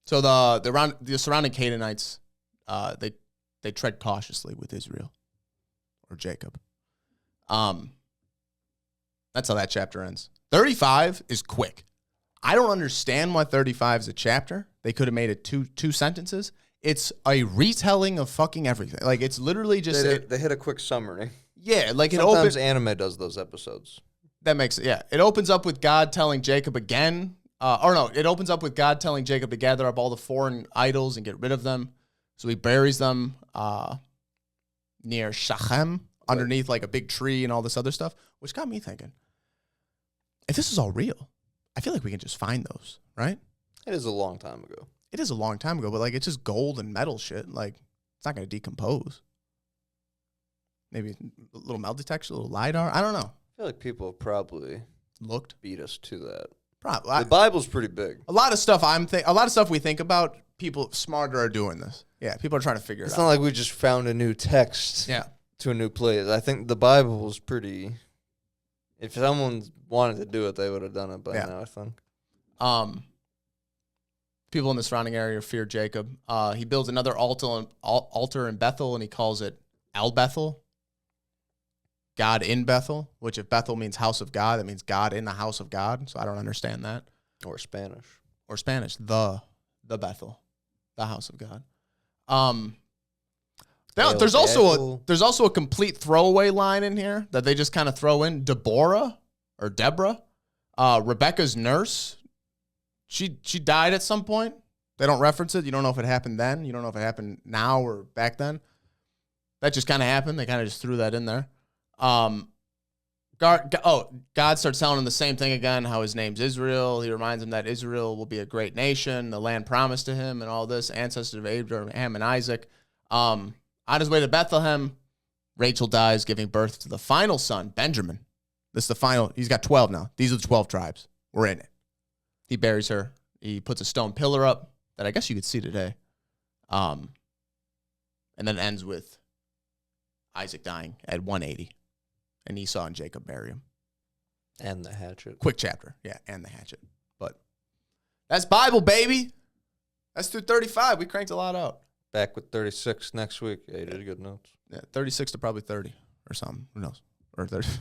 So the surrounding Canaanites, they tread cautiously with Israel or Jacob. That's how that chapter ends. 35 is quick. I don't understand why 35 is a chapter. They could have made it two sentences. It's a retelling of fucking everything. Like, it's literally just... They hit a quick summary. Yeah, like Sometimes anime does those episodes. That makes it, yeah. It opens up with God telling Jacob again... it opens up with God telling Jacob to gather up all the foreign idols and get rid of them. So he buries them near Shechem, underneath like a big tree and all this other stuff, which got me thinking, if this is all real, I feel like we can just find those, right? It is a long time ago. It is a long time ago, but like it's just gold and metal shit. Like it's not going to decompose. Maybe a little metal detection, a little LiDAR. I don't know. I feel like people have probably Looked. beat us to that. Probably. The Bible's pretty big. A lot of stuff we think about, people smarter are doing this. Yeah, people are trying to figure it It's out. not like we just found a new text to a new place. I think the Bible was pretty... If someone wanted to do it, they would have done it by now, I think. People in the surrounding area fear Jacob. He builds another altar in Bethel, and he calls it El Bethel, God in Bethel, which if Bethel means house of God, that means God in the house of God. So I don't understand that. Or Spanish. The Bethel, the house of God. There's also a complete throwaway line in here that they just kind of throw in. Deborah, Rebecca's nurse. She died at some point. They don't reference it. You don't know if it happened then. You don't know if it happened now or back then. That just kind of happened. They kind of just threw that in there. God starts telling him the same thing again, how his name's Israel. He reminds him that Israel will be a great nation, the land promised to him and all this, ancestors of Abraham and Isaac. On his way to Bethlehem, Rachel dies, giving birth to the final son, Benjamin. This is the final. He's got 12 now. These are the 12 tribes. We're in it. He buries her. He puts a stone pillar up that I guess you could see today. And then ends with Isaac dying at 180. And Esau and Jacob bury him. And the hatchet. Quick chapter. Yeah, and the hatchet. But that's Bible, baby. That's through 35. We cranked a lot out. Back with 36 next week. Yeah, you did good notes. Yeah, 36 to probably 30 or something. Who knows? Or 36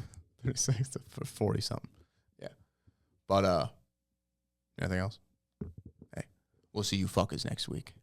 to 40 something. Yeah. But anything else? Hey, we'll see you fuckers next week.